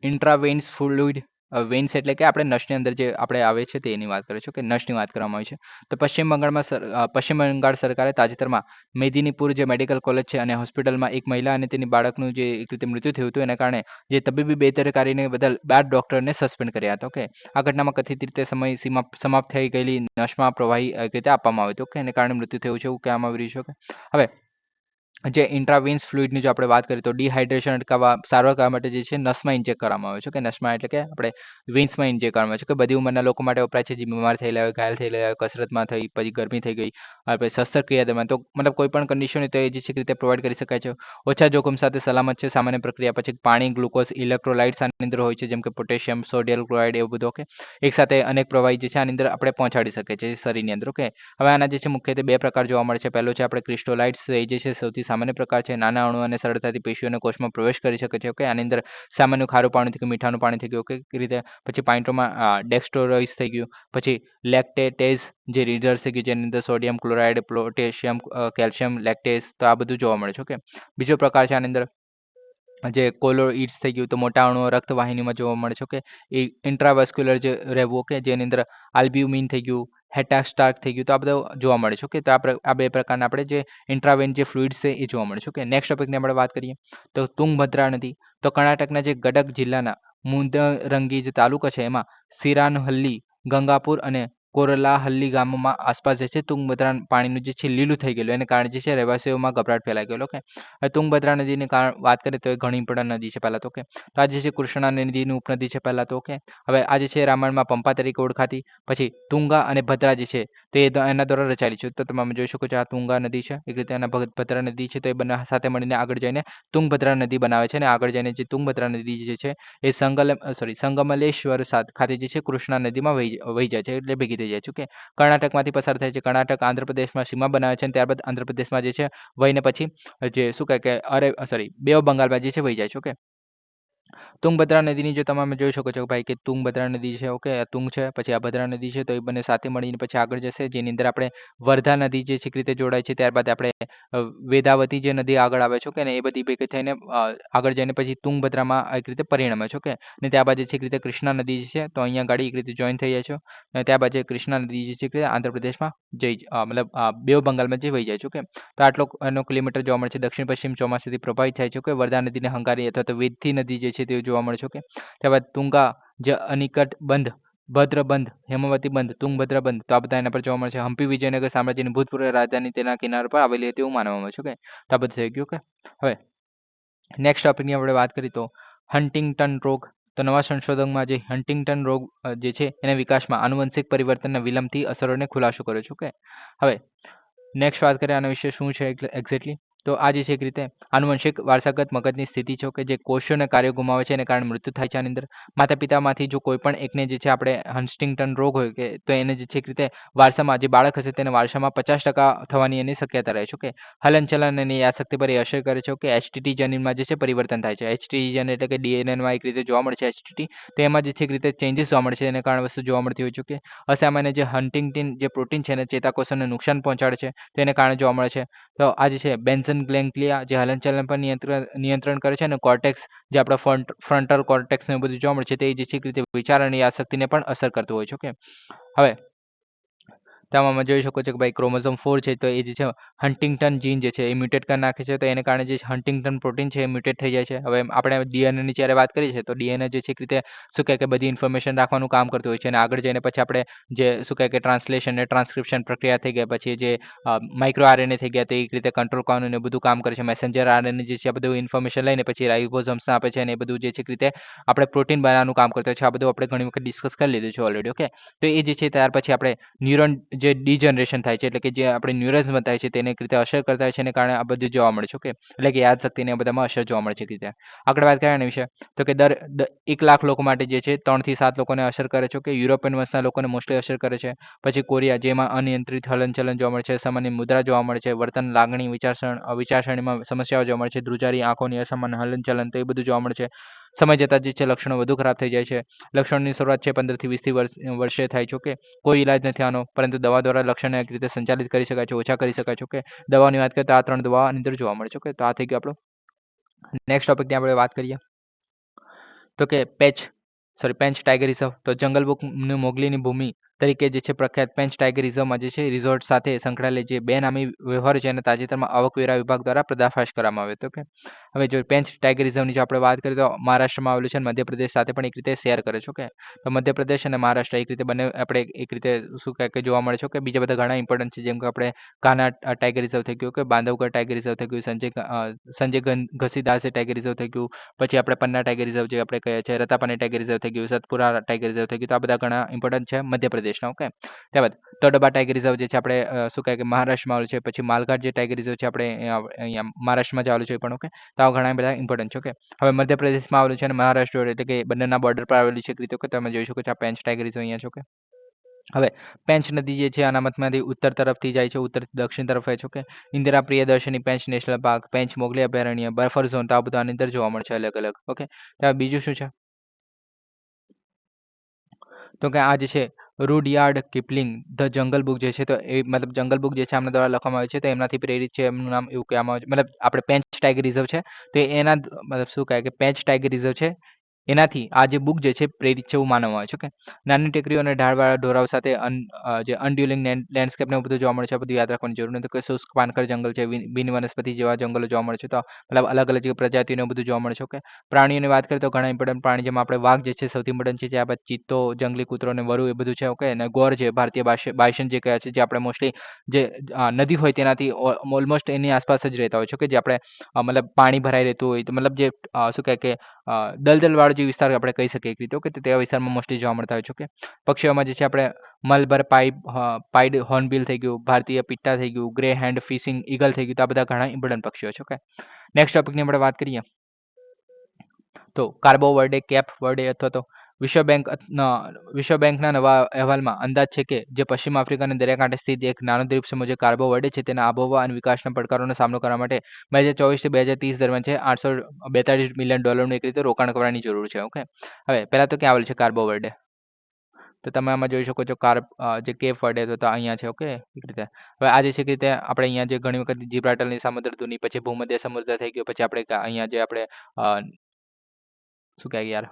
ઇન્ટ્રાવેન્સ ફ્લુઇડ વેન્સ એટલે કે આપણે નસની અંદર જે આપણે આવે છે તેની વાત કરીએ છીએ, કે નસની વાત કરવામાં આવી છે. તો પશ્ચિમ બંગાળ સરકારે તાજેતરમાં મેદિનીપુર જે મેડિકલ કોલેજ છે અને હોસ્પિટલમાં એક મહિલા અને તેની બાળકનું જે એક રીતે મૃત્યુ થયું હતું એના કારણે જે તબીબી બેદરકારીને બદલ 12 ડોક્ટરને સસ્પેન્ડ કર્યા હતા. ઓકે, આ ઘટનામાં કથિત રીતે સમય સીમા સમાપ્ત થઈ ગયેલી નસમાં પ્રવાહી રીતે આપવામાં આવ્યું હતું. ઓકે, એને કારણે મૃત્યુ થયું છે એવું કહેવામાં આવી રહ્યું છે. ઓકે, હવે જે ઇન્ટ્રાવેન્સ ફ્લુઇડની જો આપણે વાત કરીએ તો ડિહાઇડ્રેશન અટકાવવા સારવાર કરવા માટે જે છે નસમાં ઇન્જેક્ટ કરવામાં આવે છે. કે નસમાં એટલે કે આપણે વેન્સમાં ઇન્જેક્ટ કરવામાં આવે છે, કે બધી ઉંમરના લોકો માટે વપરાય છે, જે બીમાર થયેલા હોય, ઘાયલ થયેલા હોય, કસરતમાં થઈ, પછી ગરમી થઈ ગઈ, પછી શસ્ત્રક્રિયા દરમિયાન, તો મતલબ કોઈ પણ કન્ડિશન હોય તો એ જે છે રીતે પ્રોવાઈડ કરી શકાય છે. ઓછા જોખમ સાથે સલામત છે. સામાન્ય પ્રક્રિયા પછી પાણી, ગ્લુકોઝ, ઇલેક્ટ્રોલાઇટ્સ આની અંદર હોય છે, જેમ કે પોટેશિયમ, સોડિયમ ક્લોરાઇડ એવું બધું. ઓકે, એક સાથે અનેક પ્રવાહી જે છે આની અંદર આપણે પહોંચાડી શકીએ છીએ શરીરની અંદર. ઓકે, હવે આના જે છે મુખ્યત્વે 2 પ્રકાર જોવા મળે છે. પહેલો છે આપણે ક્રિસ્ટોલાઇટ્સ, એ જે છે સૌથી સામાન્ય પ્રકાર છે. નાના અણુ અને સરળતાથી પેશીઓ અને કોષમાં પ્રવેશ કરી શકે છે. ઓકે, આની અંદર સામાન્ય ખારું પાણી થઈ ગયું, મીઠાનું પાણી થઈ ગયું. ઓકે, એ રીતે પછી પાઇન્ટોમાં ડેક્સ્ટોરોઇસ થઈ ગયું, પછી લેક્ટેટેઝ જે રીડર છે, કે જેની અંદર સોડિયમ ક્લોરાઇડ, પોટેશિયમ, કેલ્શિયમ, લેક્ટેઝ, તો આ બધું જોવા મળે છે. ઓકે, બીજો પ્રકાર છે આની અંદર જે કોલોઇડ્સ થઈ ગયું, તો મોટા અણુઓ રક્તવાહિનીમાં જોવા મળે છે. ઓકે, એ ઇન્ટ્રાવેસ્ક્યુલર જે રહેવું. ઓકે, જેની અંદર આલ્બ્યુમિન થઈ ગયું, હેટાસ્ટાર્ક થઈ ગયું, તો આ બધા જોવા મળે છે. ઓકે, તો આ 2 પ્રકારના આપણે જે ઇન્ટ્રાવેન જે ફ્લુઇડ્સ છે એ જોવા મળે છે. ઓકે, નેક્સ્ટ ટોપિકની આપણે વાત કરીએ તો તુંગભદ્રા નદી. તો કર્ણાટકના જે ગડક જિલ્લાના મુંદરંગી જે તાલુકા છે એમાં સિરાનહલ્લી, ગંગાપુર અને કોરલાહલ્લી ગામોમાં આસપાસ જે છે તુંગભદ્રા પાણીનું જે છે લીલું થઈ ગયેલું, એને કારણે જે છે રહેવાસીઓમાં ગભરાટ ફેલાઈ ગયેલો. ઓકે, હવે તુંગભદ્રા નદીની વાત કરીએ તો એ ઘણી ઇમ્પોર્ટન્ટ નદી છે પહેલાં તો. ઓકે, તો આ જે છે કૃષ્ણા નદીની ઉપનદી છે પહેલાં તો. ઓકે, હવે આ જે છે રામાયણમાં પંપા તરીકે ઓળખાતી, પછી તુંગા અને ભદ્રા જે છે તે એના દ્વારા રચાયેલી છે. તો તમે જોઈ શકો છો આ તુંગા નદી છે, એક રીતે એના ભદ્રા નદી છે, તો એ બંને સાથે મળીને આગળ જઈને તુંગભદ્રા નદી બનાવે છે. અને આગળ જઈને જે તુંગભદ્રા નદી જે છે એ સંગમલેશ્વર ખાતે જે છે કૃષ્ણા નદીમાં વહી જાય છે, એટલે ભેગી થઈ જાય છે. ઓકે, કર્ણાટકમાંથી પસાર થાય છે. કર્ણાટક આંધ્રપ્રદેશમાં સીમા બનાવે છે અને ત્યારબાદ આંધ્રપ્રદેશમાં જે છે વહીને પછી જે શું કહે કે બે ઓફ બંગાળમાં જે છે વહી જાય છે. ઓકે, તુંગભદ્રા નદીની જો તમે જોઈ શકો છો ભાઈ, કે તુંગભદ્રા નદી છે. ઓકે, આ તુંગ છે, પછી આ ભદ્રા નદી છે, તો એ બંને સાથે મળીને પછી આગળ જશે, જેની અંદર આપણે વર્ધા નદી જે છે રીતે જોડાય છે. ત્યારબાદ આપણે વેદાવતી જે નદી આગળ આવે છે. ઓકે, ને એ બધી ભેગી થઈને આગળ જઈને પછી તુંગભદ્રામાં એક રીતે પરિણમે છે. ઓકે, અને ત્યારબાદ જે છે એક રીતે કૃષ્ણા નદી જે છે તો અહીંયા ગાડી એક રીતે જોઈન થઈ જાય છે. અને ત્યારબાદ જે કૃષ્ણા નદી જે છે કે આંધ્રપ્રદેશમાં મતલબ બે ઓફ બંગાળમાં જે વહી જાય છે. ઓકે, તો આટલો એનો કિલોમીટર જોવા મળે છે. દક્ષિણ પશ્ચિમ ચોમાસાથી પ્રભાવિત થાય છે. ઓકે, વર્ધા નદીને હંગારી અથવા તો વેદથી નદી જે છે તે જોવા મળે છે. ઓકે, ત્યારબાદ તુંગા જે અનિકટ બંધ, ભદ્રબંધ, હેમવતી બંધ, તુંગભદ્રા બંધ, તો આ બધા એના પર જોવા મળે છે. હમ્પી વિજયનગર સામ્રાજ્યની ભૂતપૂર્વ રાજધાની તેના કિનારા પર આવેલી હતી એવું માનવામાં આવે છે. ઓકે, તો આ બધું થઈ ગયું. ઓકે, હવે નેક્સ્ટ ટોપિકની આપણે વાત કરીએ તો હન્ટિંગ્ટન રોગ. તો નવા સંશોધનમાં જે હન્ટિંગ્ટન રોગ જે છે એના વિકાસમાં આનુવંશિક પરિવર્તનના વિલંબથી અસરોને ખુલાસો કર્યો છે. ઓકે, હવે નેક્સ્ટ વાત કરીએ આના વિશે શું છે એક્ઝેક્ટલી. તો આ જે છે એક રીતે આનુવંશિક વારસાગત મગજની સ્થિતિ છે કે જે કોષોને કાર્ય ગુમાવે છે, એને કારણે મૃત્યુ થાય છે. આની અંદર માતા પિતામાંથી જો કોઈ પણ એકને જે છે આપણે હન્ટિંગ્ટન રોગ હોય કે તો એને જે છે એક રીતે વારસામાં જે બાળક હશે તેને વારસામાં 50% થવાની એની શક્યતા રહે છે. ઓકે, હલનચલન અને યાદશક્તિ પર એ અસર કરે છે. ઓકે, એચટીટી જનીનમાં જે છે પરિવર્તન થાય છે. એચટીટી જન એટલે કે ડીએનએમાં એક રીતે જોવા મળે છે એચટીટી, તો એમાં જે છે એક રીતે ચેન્જીસ જોવા મળે છે, એને કારણે વસ્તુ જોવા મળતી હોય છે. ઓકે, અસામાન્ય જે હન્ટિંગ્ટન જે પ્રોટીન છે એને ચેતાકોષોને નુકસાન પહોંચાડે છે, તો એને કારણે જોવા મળે છે. તો આ જે છે બેન્ઝન ગ્લેન્ગ્લિયા જે હલનચલન પર નિયંત્રણ કરે છે, અને કોર્ટેક્સ જે આપણા ફ્રન્ટલ કોર્ટેક્સ ને બધું જોવા મળે છે તે જે છે એક રીતે વિચાર અને યાદશક્તિને પણ અસર કરતું હોય છે. ઓકે, હવે તેમાં જોઈ શકો છો કે ભાઈ ક્રોમોઝોમ 4 છે તો એ જે છે હન્ટિંગ્ટન જીન જે છે એ મ્યુટેટ કરી નાખે છે, તો એને કારણે જે હન્ટિંગ્ટન પ્રોટીન છે એ મ્યુટેટ થઈ જાય છે. હવે આપણે ડીએનએની જ્યારે વાત કરીએ છીએ તો ડીએનએ જે છે એક રીતે શું કહે કે બધી ઇન્ફોર્મેશન રાખવાનું કામ કરતું હોય છે, અને આગળ જઈને પછી આપણે જે શું કહે કે ટ્રાન્સલેશન અને ટ્રાન્સક્રિપ્શન પ્રક્રિયા થઈ ગયા પછી જે માઇક્રો આરએનએ થઈ ગયા, તો એક રીતે કંટ્રોલ કરવાનું ને બધું કામ કરે છે. મેસેન્જર આરએનએ જે છે આ બધું ઇન્ફોર્મેશન લઈને પછી રાઇબોઝોમ્સને આપે છે, અને એ બધું જે છે એક રીતે આપણે પ્રોટીન બનાવવાનું કામ કરતું હોય છે. આ બધું આપણે ઘણી વખત ડિસ્કસ કરી લીધું છે ઓલરેડી. ઓકે, તો એ જે છે ત્યાર પછી આપણે ન્યુરોન જે ડિજનરેશન થાય છે, એટલે કે જે આપણે ન્યુરન્સ બનતા હોય છે તેને એક રીતે અસર કરતા હોય છે, એને કારણે આ બધું જોવા મળે છે. ઓકે, એટલે કે યાદશક્તિને આ બધામાં અસર જોવા મળે છે. રીતે આગળ વાત કરીએ એના વિશે, તો કે 1 લાખ લોકો માટે જે છે 3 થી 7 લોકોને અસર કરે છે. કે યુરોપિયન વંશના લોકોને મોસ્ટલી અસર કરે છે. પછી કોરિયા, જેમાં અનિયંત્રિત હલનચલન જોવા મળે છે, સામાન્ય મુદ્રા જોવા મળે છે, વર્તન, લાગણી, વિચારસરણીમાં સમસ્યાઓ જોવા મળે છે, ધ્રુજારી, આંખોની અસામાન્ય હલનચલન, તો એ બધું જોવા મળે છે. સમય જતાં જે છે લક્ષણો વધુ ખરાબ થઈ જાય છે. લક્ષણોની શરૂઆત છે 15 થી 20 વર્ષે થાય છે. ઓકે, કોઈ ઇલાજ નથી આનો, પરંતુ દવા દ્વારા લક્ષણને એક રીતે સંચાલિત કરી શકાય છે, ઓછા કરી શકાય છે. ઓકે, દવાની વાત કરીએ તો આ 3 દવાની અંદર જોવા મળે છે. ઓકે, તો આ થઈ ગયું આપણું. નેક્સ્ટ ટોપિકની આપણે વાત કરીએ તો કે પેન્ચ ટાઈગર રિઝર્વ. તો જંગલ બુકનું મોગલીની ભૂમિ તરીકે જે છે પ્રખ્યાત પેન્ચ ટાઈગર રિઝર્વમાં જે છે રિઝોર્ટ સાથે સંકળાયેલી જે બેનામી વ્યવહાર છે અને તાજેતરમાં આવકવેરા વિભાગ દ્વારા પર્દાફાશ કરવામાં આવ્યો હતો. ઓકે, હવે જો પેન્ચ ટાઈગર રિઝર્વની જો આપણે વાત કરીએ તો મહારાષ્ટ્રમાં આવેલું છે અને મધ્યપ્રદેશ સાથે પણ એક રીતે શેર કરે છે. ઓકે, તો મધ્યપ્રદેશ અને મહારાષ્ટ્ર એક રીતે બંને આપણે એક રીતે શું કહે કે જોવા મળે છે. કે બીજા બધા ઘણા ઇમ્પોર્ટન્ટ છે, જેમ કે આપણે કાના ટાઈગર રિઝર્વ થઈ ગયું, કે બાંધવગઢ ટાઈગર રિઝર્વ થઈ ગયું, સંજય ઘસીદાસ ટાઈગર રિઝર્વ થઈ ગયું, પછી આપણે પન્ના ટાઈગર રિઝર્વ જે આપણે કહીએ છીએ, રતાપાની ટાઈગર રિઝર્વ થઈ ગયું, સતપુરા ટાઈગર રિઝર્વ થઈ ગયું, તો આ બધા ઘણા ઇમ્પોર્ટન્ટ છે મધ્યપ્રદેશના. ઓકે, ત્યારબાદ તોડોબા ટાઈગર રિઝર્વ જે છે આપણે શું કહે કે મહારાષ્ટ્રમાં આવેલું છે. પછી માલઘાટ જે ટાઈગર રિઝર્વ છે આપણે અહીંયા મહારાષ્ટ્રમાં જ આવેલું છે પણ. ઓકે, તો આ ઘણા બધા ઇમ્પોર્ટન્ટ છે. ઓકે, હવે મધ્યપ્રદેશમાં આવેલું છે અને મહારાષ્ટ્ર એટલે કે બંનેના બોર્ડર પર આવેલી છે રીતે. ઓકે, તમે જોઈ શકો છો આ પેન્ચ ટાઈગર રિઝર્વ અહીંયા છે. ઓકે, હવે પેન્ચ નદી જે છે અનામતમાંથી ઉત્તર તરફથી જાય છે, ઉત્તરથી દક્ષિણ તરફ હોય છે. Okay, Indira Priyadarshini Pench national park, Pench Mowgli અભયારણ્ય, બફર ઝોન, તો આ બધું આની અંદર જોવા મળે છે અલગ અલગ. ઓકે, ત્યાર બીજું શું છે તો કે આ જે છે રૂડયાર્ડ કિપલિંગ ધ જંગલ બુક જે છે, તો એ મતલબ જંગલ બુક જે છે આમના દ્વારા લખવામાં આવે છે, તો એમનાથી પ્રેરિત છે. એમનું નામ એવું કહેવામાં આવે છે, મતલબ આપણે પેન્ચ ટાઈગર રિઝર્વ છે તો એના મતલબ શું કહે કે પેન્ચ ટાઈગર રિઝર્વ છે એનાથી આ જે બુક જે છે પ્રેરિત છે એવું માનવામાં આવે છે. ઓકે, નાની ટેકરીઓ અને ઢાળવાળા ઢોરાવ સાથે જે અનડ્યુલિંગ લેન્ડસ્કેપ ને બધું જોવા મળે છે. બધું યાદ રાખવાની જરૂર નથી. કે શુષ્ક પાનખર જંગલ છે, બિન વનસ્પતિ જેવા જંગલો જોવા મળે છે, તો મતલબ અલગ અલગ પ્રજાતિઓને બધું જોવા મળે છે. ઓકે, પ્રાણીઓની વાત કરીએ તો ઘણા ઇમ્પોર્ટન્ટ પ્રાણી, જેમાં આપણે વાઘ જે છે સૌથી ઇમ્પોર્ટન્ટ છે, ત્યારબાદ ચિત્તો, જંગલી કૂતરો અને વરુ એ બધું છે. ઓકે, અને ગોર જે ભારતીય બાયસન જે કહે છે, જે આપણે મોસ્ટલી જે નદી હોય તેનાથી ઓલમોસ્ટ એની આસપાસ જ રહેતા હોય છે. કે જે આપણે મતલબ પાણી ભરાઈ રહેતું હોય તો મતલબ જે શું કહે કે દલદલવાળો જે વિસ્તાર આપણે કહી શકીએ એક રીતે. ઓકે, તો તેવા વિસ્તારમાં મોસ્ટલી જોવા મળતા હોય છે. ઓકે, પક્ષીઓમાં જે છે આપણે મલબર પાઇડ હોર્નબિલ થઈ ગયું, ભારતીય પિટ્ટા થઈ ગયું, ગ્રે હેન્ડ ફિશિંગ ઈગલ થઈ ગયું, તો આ બધા ઘણા ઇમ્પોર્ટન્ટ પક્ષીઓ છે. ઓકે, નેક્સ્ટ ટોપિકની આપણે વાત કરીએ તો કાર્બો વર્ડે, કેપ વર્ડે અથવા તો વિશ્વ બેંકના નવા અહેવાલમાં અંદાજ છે કે જે પશ્ચિમ આફ્રિકાના દરિયાકાંઠે સ્થિત એક નાનો દ્વીપ સમૂહ જે કાર્બો વર્ડે છે, તેના આબોહવા અને વિકાસના પડકારોનો સામનો કરવા માટે 2024 થી 2030 દરમિયાન છે $842 મિલિયન એક રીતે રોકાણ કરવાની જરૂર છે. ઓકે, હવે પહેલા તો ક્યાં આવેલું છે કાર્બો વર્ડે, તો તમે આમાં જોઈ શકો છો જે કેપ વર્ડે તો અહીંયા છે. ઓકે, એક રીતે હવે આ જે છે કે રીતે આપણે અહીંયા જે ઘણી વખત જીબ્રાલ્ટરની સામુદ્ર ધુની, પછી ભૂમધ્ય સમુદ્ર થઈ ગયો, પછી આપણે અહીંયા જે આપણે શું કહે યાર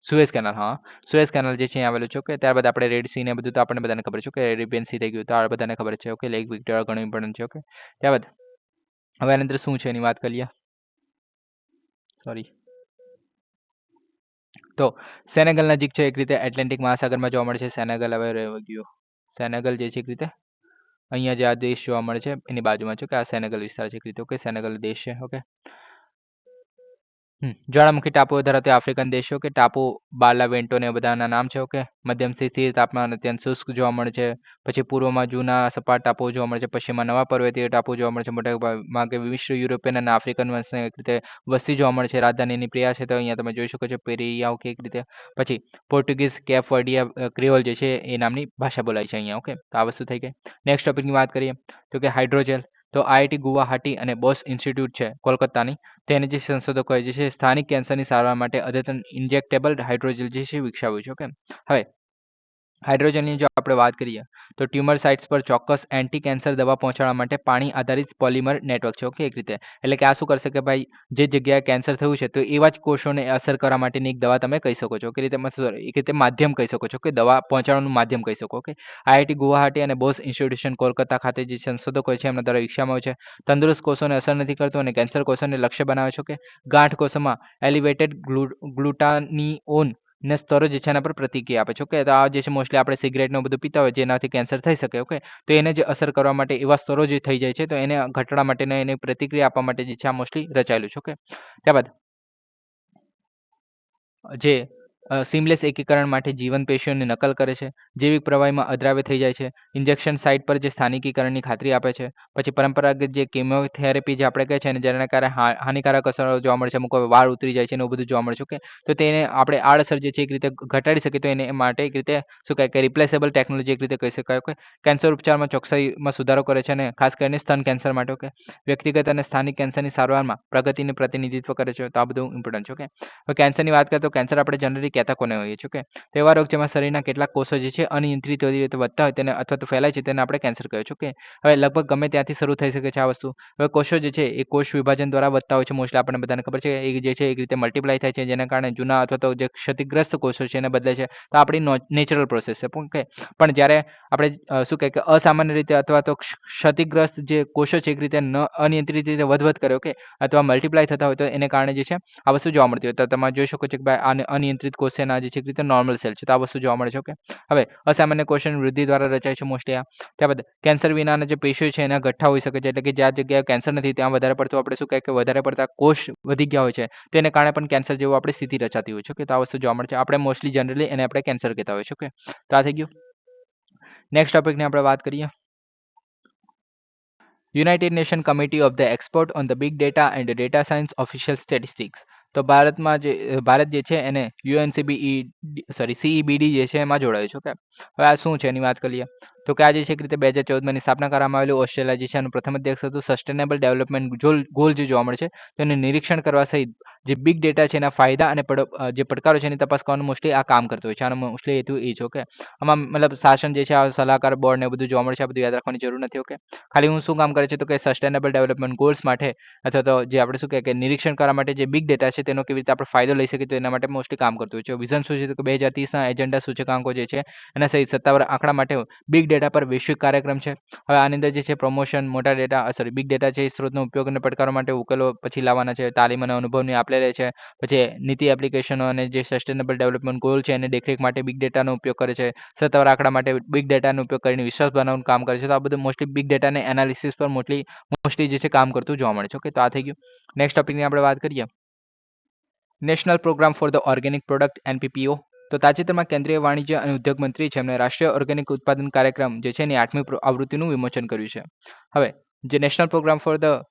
સુએઝ કેનાલ, હા સુએઝ કેનાલ જે છે અહીંયા આવેલું છે. ઓકે, ત્યારબાદ આપણે રેડ સી ને બધું તો આપણને બધાને ખબર છે. ઓકે, અરેબિયન સી થઈ ગયું તો આ બધાને ખબર છે. ઓકે, લેક વિક્ટોરિયા ઘણું ઇમ્પોર્ટન્ટ છે. ઓકે, ત્યારબાદ હવે આની અંદર શું છે એની વાત કરીએ. સોરી, તો સેનેગલ નજીક છે એક રીતે એટલાન્ટિક મહાસાગરમાં જોવા મળે છે. સેનેગલ હવે રહેવા ગયું, સેનેગલ જે છે એક રીતે અહીંયા જે આ દેશ જોવા મળે છે એની બાજુમાં છે કે આ સેનેગલ વિસ્તાર છે એક રીતે. ઓકે, સેનેગલ દેશ છે. ઓકે, જ્વાળામુખી ટાપુઓ ધરાવતી આફ્રિકન દેશો કે ટાપુ બાર્લાવેન્ટો ને બધાના નામ છે. ઓકે, મધ્યમથી સ્થિર તાપમાન અત્યંત શુષ્ક જોવા મળે છે. પછી પૂર્વમાં જૂના સપાટ ટાપુઓ જોવા મળે છે, પશ્ચિમમાં નવા પર્વતીય ટાપુ જોવા મળે છે. મોટા ભાગે વિશ્વ યુરોપિયન અને આફ્રિકન વંશને એક રીતે વસ્તી જોવા મળે છે. રાજધાનીની પ્રિયા છે તો અહીંયા તમે જોઈ શકો છો પેરિયાઓ કે એક રીતે. પછી પોર્ટુગીઝ કેપ વર્ડિયા ક્રિયોલ જે છે એ નામની ભાષા બોલાય છે અહીંયા. ઓકે, તો આ વસ્તુ થઈ ગઈ. નેક્સ્ટ ટોપિકની વાત કરીએ તો કે હાઇડ્રોજેલ, તો આઈઆઈટી ગુવાહાટી અને બોસ ઇન્સ્ટિટ્યૂટ છે કોલકાતાની, તેને જે સંશોધકોએ જે છે સ્થાનિક કેન્સરની સારવાર માટે અદ્યતન ઇન્જેક્ટેબલ હાઇડ્રોજેલ જે છે વિકસાવ્યું છે. ઓકે, હવે હાઇડ્રોજનની જો આપણે વાત કરીએ તો ટ્યુમર સાઇટ્સ પર ચોક્કસ એન્ટી કેન્સર દવા પહોંચાડવા માટે પાણી આધારિત પોલિમર નેટવર્ક છે. ઓકે, એક રીતે એટલે કે આ શું કરશે કે ભાઈ જે જગ્યાએ કેન્સર થયું છે તો એવા જ કોષોને અસર કરવા માટેની એક દવા તમે કહી શકો છો. કે રીતે એક રીતે માધ્યમ કહી શકો છો કે દવા પહોંચાડવાનું માધ્યમ કહી શકો. ઓકે, આઈઆઈટી ગુવાહાટી અને બોસ ઇન્સ્ટિટ્યુશન કોલકાતા ખાતે જે સંશોધકો છે એમના દ્વારા વિકસાવવામાં આવ્યું છે. તંદુરસ્ત કોષોને અસર નથી કરતું અને કેન્સર કોષોને લક્ષ્ય બનાવે છે. કે ગાંઠ કોષોમાં એલિવેટેડ ગ્લુટાનિઓન ને સ્તરો જે છે એના પર પ્રતિક્રિયા આપે છે. ઓકે, તો આ જે છે મોસ્ટલી આપણે સિગરેટને બધું પીતા હોય જેનાથી કેન્સર થઈ શકે. ઓકે, તો એને જે અસર કરવા માટે એવા સ્તરો જે થઈ જાય છે તો એને ઘટાડવા માટેને એને પ્રતિક્રિયા આપવા માટે જે છે આ મોસ્ટલી રચાયેલું છે. ઓકે, ત્યારબાદ જે સીમલેસ એકીકરણ માટે જીવન પેશીઓની નકલ કરે છે. જૈવિક પ્રવાહીમાં અદ્રાવ્ય થઈ જાય છે. ઇન્જેક્શન સાઇટ પર જે સ્થાનિકીકરણની ખાતરી આપે છે. પછી પરંપરાગત જે કેમોથેરાપી જે આપણે કહે છે અને જેના કારણે હાનિકારક અસરો જોવા મળે છે, અમુક વાળ ઉતરી જાય છે અને એવું બધું જોવા મળે છે. ઓકે, તો તેને આપણે આડઅસર જે છે એક રીતે ઘટાડી શકીએ તો એને માટે એક રીતે શું કહે કે રિપ્લેસેબલ ટેકનોલોજી એક રીતે કહી શકાય. ઓકે, કેન્સર ઉપચારમાં ચોકસાઈમાં સુધારો કરે છે અને ખાસ કરીને સ્તન કેન્સર માટે. ઓકે, વ્યક્તિગત અને સ્થાનિક કેન્સરની સારવારમાં પ્રગતિનું પ્રતિનિધિત્વ કરે છે. તો આ બધું ઇમ્પોર્ટન્ટ છે. ઓકે, હવે કેન્સરની વાત કરીએ તો કેન્સર આપણે જનરલી કહેતા કોને હોઈએ છીએ. ઓકે, તો એવા રોગ જેમાં શરીરના કેટલાક કોષો જે છે અનિયંત્રિત રીતે વધતા હોય તેને અથવા તો ફેલાય છે તેને આપણે કેન્સર કહીએ છીએ. ઓકે, હવે લગભગ ગમે ત્યાંથી શરૂ થઈ શકે છે આ વસ્તુ. હવે કોષો જે છે એ કોષ વિભાજન દ્વારા વધતા હોય છે. મોસ્ટલી આપણને બધાને ખબર છે એ જે છે એક રીતે મલ્ટીપ્લાય થાય છે જેના કારણે જૂના અથવા તો જે ક્ષતિગ્રસ્ત કોષો છે એને બદલે છે. તો આપણી નેચરલ પ્રોસેસ છે. ઓકે, પણ જ્યારે આપણે શું કહે કે અસામાન્ય રીતે અથવા તો ક્ષતિગ્રસ્ત જે કોષો છે એક રીતે અનિયંત્રિત રીતે વધઘટ કરે. ઓકે, અથવા મલ્ટીપ્લાય થતા હોય તો એને કારણે જે છે આ વસ્તુ જોવા મળતી હોય. તો તમે જોઈ શકો છો કે ભાઈ આને અનિયંત્રિત કોષના જે છે એક રીતે નોર્મલ સેલ છે. તો આ વસ્તુ જોવા મળે છે. ઓકે, હવે અસામાન્ય કોષોની વૃદ્ધિ દ્વારા રચાય છે મોસ્ટલી આ. ત્યારબાદ કેન્સર વિનાના જે પેશીઓ છે એના ગઠ્ઠા હોઈ શકે છે. એટલે કે જ્યાં જગ્યાએ કેન્સર નથી ત્યાં વધારે પડતું આપણે શું કહે કે વધારે પડતા કોષ વધી ગયા હોય છે તો એને કારણે પણ કેન્સર જેવું આપણી સ્થિતિ રચાતી હોય છે. ઓકે, તો આ વસ્તુ જોવા મળે છે. આપણે મોસ્ટલી જનરલી એને આપણે કેન્સર કહેતા હોય છે. ઓકે, તો આ થઈ ગયું. નેક્સ્ટ ટોપિકની આપણે વાત કરીએ. United nation committee of the expert on the big data and data science official statistics. તો ભારત જે છે એને સીઈબીડી જે છે એમાં જોડાયું છે. ઓકે, હવે આ શું છે એની વાત કરીએ તો કે આ જે છે એક રીતે 2014 ની સ્થાપના કરવામાં આવેલું. ઓસ્ટ્રેલિયા જે છે એનું પ્રથમ અધ્યક્ષ હતું. સસ્ટેનેબલ ડેવલપમેન્ટ ગોલ જે જોવા મળે છે તેનું નિરીક્ષણ કરવા સહિત જે બિગ ડેટા છે એના ફાયદા અને જે પડકારો છે એની તપાસ કરવાનું મોસ્ટલી આ કામ કરતું હોય છે. આનો મોસ્ટલી હેતુ એ છે. ઓકે, આમાં મતલબ શાસન જે છે આ સલાહકાર બોર્ડ ને બધું જોવા મળે છે. આ બધું યાદ રાખવાની જરૂર નથી. ઓકે, ખાલી હું શું કામ કરે છે તો કે સસ્ટેનેબલ ડેવલપમેન્ટ ગોલ્સ માટે અથવા તો જે આપણે શું કહે કે નિરીક્ષણ કરવા માટે જે બિગ ડેટા છે તેનો કેવી રીતે આપણે ફાયદો લઈ શકીએ તો એના માટે મોસ્ટલી કામ કરતું હોય છે. વિઝન શું છે તો કે 2030ના એજન્ડા સૂચકાંકો જે છે એના સહિત સત્તાવાર આંકડા માટે બિગ ડેટા પર વૈશ્વિક કાર્યક્રમ છે. હવે આની અંદર જે છે પ્રમોશન મોટા ડેટા બિગ ડેટા છે એ સ્ત્રોતનો ઉપયોગ અને પડકારો માટે ઉકેલો પછી લાવવાના છે. તાલીમ અને અનુભવની આપલે લે છે. પછી નીતિ એપ્લિકેશનો અને જે સસ્ટેનેબલ ડેવલપમેન્ટ ગોલ છે એને દેખરેખ માટે બિગ ડેટાનો ઉપયોગ કરે છે. સત્તાવાર આંકડા માટે બિગ ડેટાનો ઉપયોગ કરીને વિશ્વાસ બનાવવાનું કામ કરે છે. તો આ બધું મોસ્ટલી બિગ ડેટાને એનાલિસિસ પર મોસ્ટલી જે છે કામ કરતું જોવા મળે છે. ઓકે, તો આ થઈ ગયું. નેક્સ્ટ ટોપિકની આપણે વાત કરીએ. National programme for the organic product NPPO. તો તાજેતરમાં કેન્દ્રીય વાણિજ્ય અને ઉદ્યોગ મંત્રી છે એમણે રાષ્ટ્રીય ઓર્ગેનિક ઉત્પાદન કાર્યક્રમ જે છે એની 8મી આવૃત્તિનું વિમોચન કર્યું છે. હવે જે national programme for the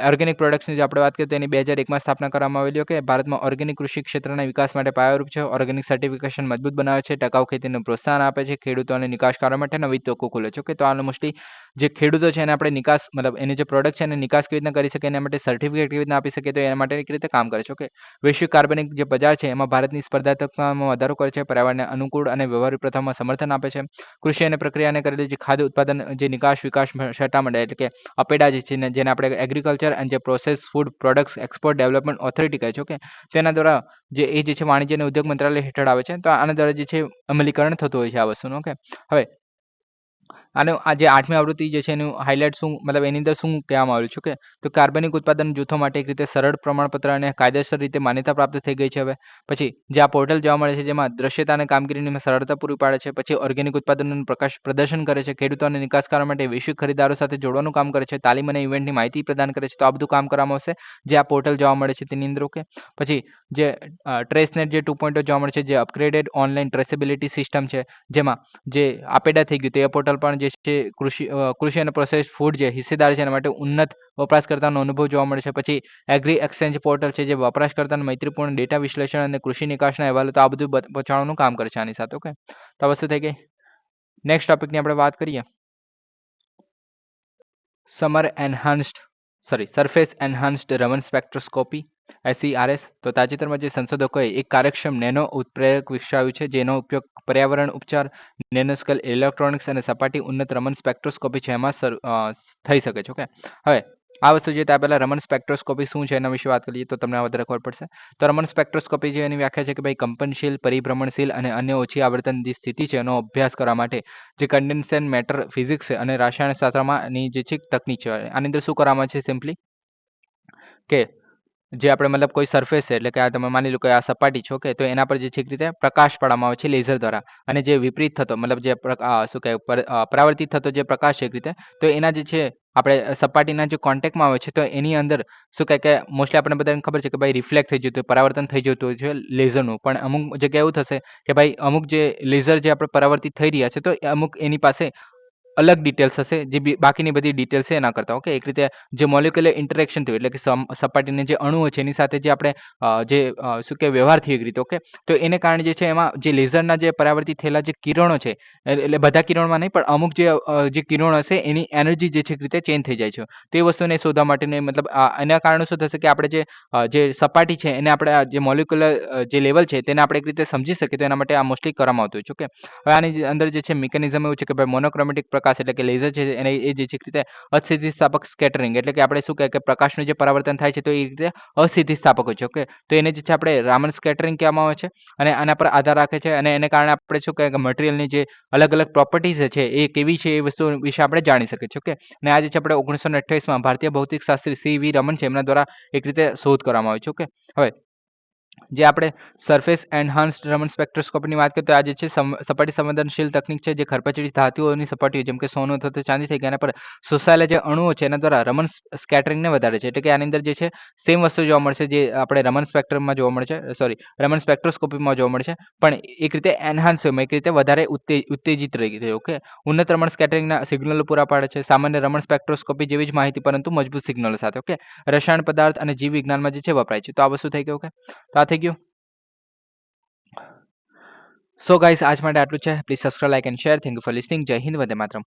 organic પ્રોડક્ટ્સની જે આપણે વાત કરીએ તો એની 2001માં સ્થાપના કરવામાં આવેલી. કે ભારતમાં ઓર્ગેનિક કૃષિ ક્ષેત્રના વિકાસ માટે પાયારૂપ છે. ઓર્ગેનિક સર્ટિફિકેશન મજબૂત બનાવે છે. ટકાઉ ખેતીને પ્રોત્સાહન આપે છે. ખેડૂતો અને નિકાસકારો માટે નવી તકો ખોલે છે. ઓકે, તો આ મોસ્ટલી જે ખેડૂતો છે એને આપણે નિકાસ મતલબ એની જે પ્રોડક્ટ છે એને નિકાસ કેવી રીતના કરી શકે એના માટે સર્ટિફિકેટ કેવી રીતના આપી શકે તો એના માટે એક રીતે કામ કરે છે. ઓકે, વૈશ્વિક કાર્બનિક જે બજાર છે એમાં ભારતની સ્પર્ધાત્મકતામાં વધારો કરે છે. પર્યાવરણને અનુકૂળ અને વ્યવહારુ પ્રથામાં સમર્થન આપે છે. કૃષિ અને પ્રક્રિયાને કરેલી જે ખાદ્ય ઉત્પાદન જે નિકાસ વિકાસ સટ્ટામંડળ એટલે કે અપેડા જે છે જેને આપણે એગ્રીકલ્ચર એન્ડ જે process food products export development authority કહે છે. ઓકે, તેના દ્વારા જે છે વાણિજ્ય અને ઉદ્યોગ મંત્રાલય હેઠળ આવે છે. તો આના દ્વારા જે છે અમલીકરણ થતું હોય છે આ વસ્તુનું. ઓકે, હવે અને આ જે 8મી આવૃત્તિ જે છે એનું હાઇલાઇટ શું મતલબ એની અંદર શું કહેવામાં આવ્યું છે. ઓકે, તો કાર્બનિક ઉત્પાદન જૂથો માટે એક રીતે સરળ પ્રમાણપત્ર અને કાયદેસર રીતે માન્યતા પ્રાપ્ત થઈ ગઈ છે. હવે પછી જે આ પોર્ટલ જોવા મળે છે જેમાં દ્રશ્યતા અને કામગીરીની સરળતા પૂરી પાડે છે. પછી ઓર્ગેનિક ઉત્પાદનનું પ્રદર્શન કરે છે. ખેડૂતો અને નિકાસકારો માટે વૈશ્વિક ખરીદારો સાથે જોડવાનું કામ કરે છે. તાલીમ અને ઇવેન્ટની માહિતી પ્રદાન કરે છે. તો આ બધું કામ કરવામાં આવશે જે આ પોર્ટલ જોવા મળે છે તેની અંદર. ઓકે, પછી જે ટ્રેસનેટ જે 2.0 જોવા મળે છે જે અપગ્રેડેડ ઓનલાઈન ટ્રેસેબિલિટી સિસ્ટમ છે જેમાં જે આપેડા થઈ ગયું તે પોર્ટલ પણ જે છે કૃષિ અને પ્રોસેસ ફૂડ જે હિસ્સેદાર છે એના માટે ઉન્નત વપરાશકર્તાનો અનુભવ જોવા મળે છે. પછી એગ્રી એક્સચેન્જ પોર્ટલ છે જે વપરાશકર્તાને મૈત્રીપૂર્ણ ડેટા વિશ્લેષણ અને કૃષિ નિકાસના અહેવાલો તો આ બધું પહોંચાડવાનું કામ કરે છે આની સાથે. ઓકે, તો આ વસ્તુ થઈ ગઈ. નેક્સ્ટ ટોપિકની આપણે વાત કરીએ. Surface enhanced Raman spectroscopy SERS. તો તાજેતરમાં જે સંશોધકોએ એક કાર્યક્ષમ નેનો ઉત્પ્રેરક વિકસાવ્યું છે જેનો ઉપયોગ પર્યાવરણ ઉપચાર, નેનોસ્કેલ ઇલેક્ટ્રોનિક્સ અને સપાટી ઉન્નત રમન સ્પેક્ટ્રોસ્કોપી છે એમાં થઈ શકે છે. ઓકે, હવે આ વસ્તુ જે ત્યાં પહેલાં રમન સ્પેક્ટ્રોસ્કોપી શું છે એના વિશે વાત કરીએ તો તમને વધારે ખબર પડશે. તો રમન સ્પેક્ટ્રોસ્કોપી જે એની વ્યાખ્યા છે કે ભાઈ કંપનશીલ, પરિભ્રમણશીલ અને અન્ય ઓછી આવર્તન જે સ્થિતિ છે એનો અભ્યાસ કરવા માટે જે કન્ડેન્સેશન મેટર ફિઝિક્સ છે અને રસાયણશાસ્ત્રમાંની જે છે તકનીક છે આની અંદર શું કરવામાં છે સિમ્પલી કે જે આપણે મતલબ કોઈ સરફેસ છે એટલે કે આ તમે માની લો કે આ સપાટી છે. ઓકે, તો એના પર જે છે એક રીતે પ્રકાશ પાડવામાં આવે છે લેઝર દ્વારા અને જે વિપરીત થતો મતલબ જે શું કહેવાય પરાવર્તિત થતો જે પ્રકાશ છે એક રીતે તો એના જે છે આપણે સપાટીના જે કોન્ટેક્ટમાં આવે છે તો એની અંદર શું કહે કે મોસ્ટલી આપણને બધાને ખબર છે કે ભાઈ રિફ્લેક્ટ થઈ જતું હોય, પરાવર્તન થઈ જતું હોય છે લેઝરનું, પણ અમુક જગ્યાએ એવું થશે કે ભાઈ અમુક જે લેઝર જે આપણે પરાવર્તિત થઈ રહ્યા છે તો અમુક એની પાસે અલગ ડિટેલ્સ હશે જે બાકીની બધી ડિટેલ્સ છે એના કરતા. ઓકે, એક રીતે જે મોલિક્યુલર ઇન્ટરેક્શન થયું એટલે કે સપાટીના જે અણુઓ છે એની સાથે જે આપણે શું કે વ્યવહાર થયો એક રીતે. ઓકે, તો એને કારણે જે છે એમાં જે લેઝરના જે પરાવર્તિત થયેલા જે કિરણો છે એટલે બધા કિરણોમાં નહીં પણ અમુક જે કિરણો હશે એની એનર્જી જે છે એક રીતે ચેન્જ થઈ જાય છે. તો એ વસ્તુને શોધવા માટેને મતલબ એના કારણે શું થશે કે આપણે જે સપાટી છે એને આપણે જે મોલિક્યુલર જે લેવલ છે તેને આપણે એક રીતે સમજી શકીએ તો એના માટે આ મોસ્ટલી કરવામાં આવતું હોય છે. ઓકે, હવે આની અંદર જે છે મિકેનિઝમ એવું છે કે ભાઈ મોનોક્રોમેટિક પ્રકાશ એટલે કે લેઝર છે એને એ જે છે રીતે અસ્થિતિસ્થાપક સ્કેટરિંગ એટલે કે આપણે શું કહે કે પ્રકાશનું જે પરાવર્તન થાય છે તો એ રીતે અસ્થિતિસ્થાપક હોય છે. ઓકે, તો એને જે છે આપણે રામન સ્કેટરિંગ કહેવામાં આવે છે અને આના પર આધાર રાખે છે અને એને કારણે આપણે શું કહે કે મટીરિયલની જે અલગ અલગ પ્રોપર્ટીઝ છે એ કેવી છે એ વસ્તુ વિશે આપણે જાણી શકીએ છીએ. ઓકે, અને આ જે છે આપણે 1928માં ભારતીય ભૌતિક શાસ્ત્રી CV રમન છે એમના દ્વારા એક રીતે શોધ કરવામાં આવી છે. ઓકે, હવે જે આપણે સરફેસ એન્હાન્સ્ડ રમન સ્પેક્ટ્રોસ્કોપીની વાત કરીએ તો આ જે છે સપાટી સંવેદનશીલ તકનીક છે જે ખરપચડી ધાતુઓની સપાટીઓ જેમ કે સોનું અથવા તો ચાંદી થઈ ગયા એના પર શોષાયેલા જે અણુઓ છે એના દ્વારા રમન સ્કેટરિંગને વધારે છે. એટલે કે આની અંદર જે છે સેમ વસ્તુ જોવા મળશે જે આપણે રમન સ્પેક્ટ્રમમાં જોવા મળે છે, સોરી રમન સ્પેક્ટ્રોસ્કોપીમાં જોવા મળે છે, પણ એક રીતે એનહાન્સ હોય એક રીતે વધારે ઉત્તેજિત રહી ગઈ. ઓકે, ઉન્નત રમણ સ્કેટરિંગના સિગ્નલો પૂરા પાડે છે, સામાન્ય રમણ સ્પેક્ટ્રોસ્કોપી જેવી જ માહિતી પરંતુ મજબૂત સિગ્નલો સાથે. ઓકે, રસાયણ પદાર્થ અને જીવ વિજ્ઞાનમાં જે છે વપરાય છે. તો આ વસ્તુ થઈ ગઈ. ઓકે, તો આ થઈ ગયું. સો ગાઈસ આજ માટે આટલું છે. Please subscribe, like and share. Thank you for listening. જય હિન્દ, વંદે માતરમ.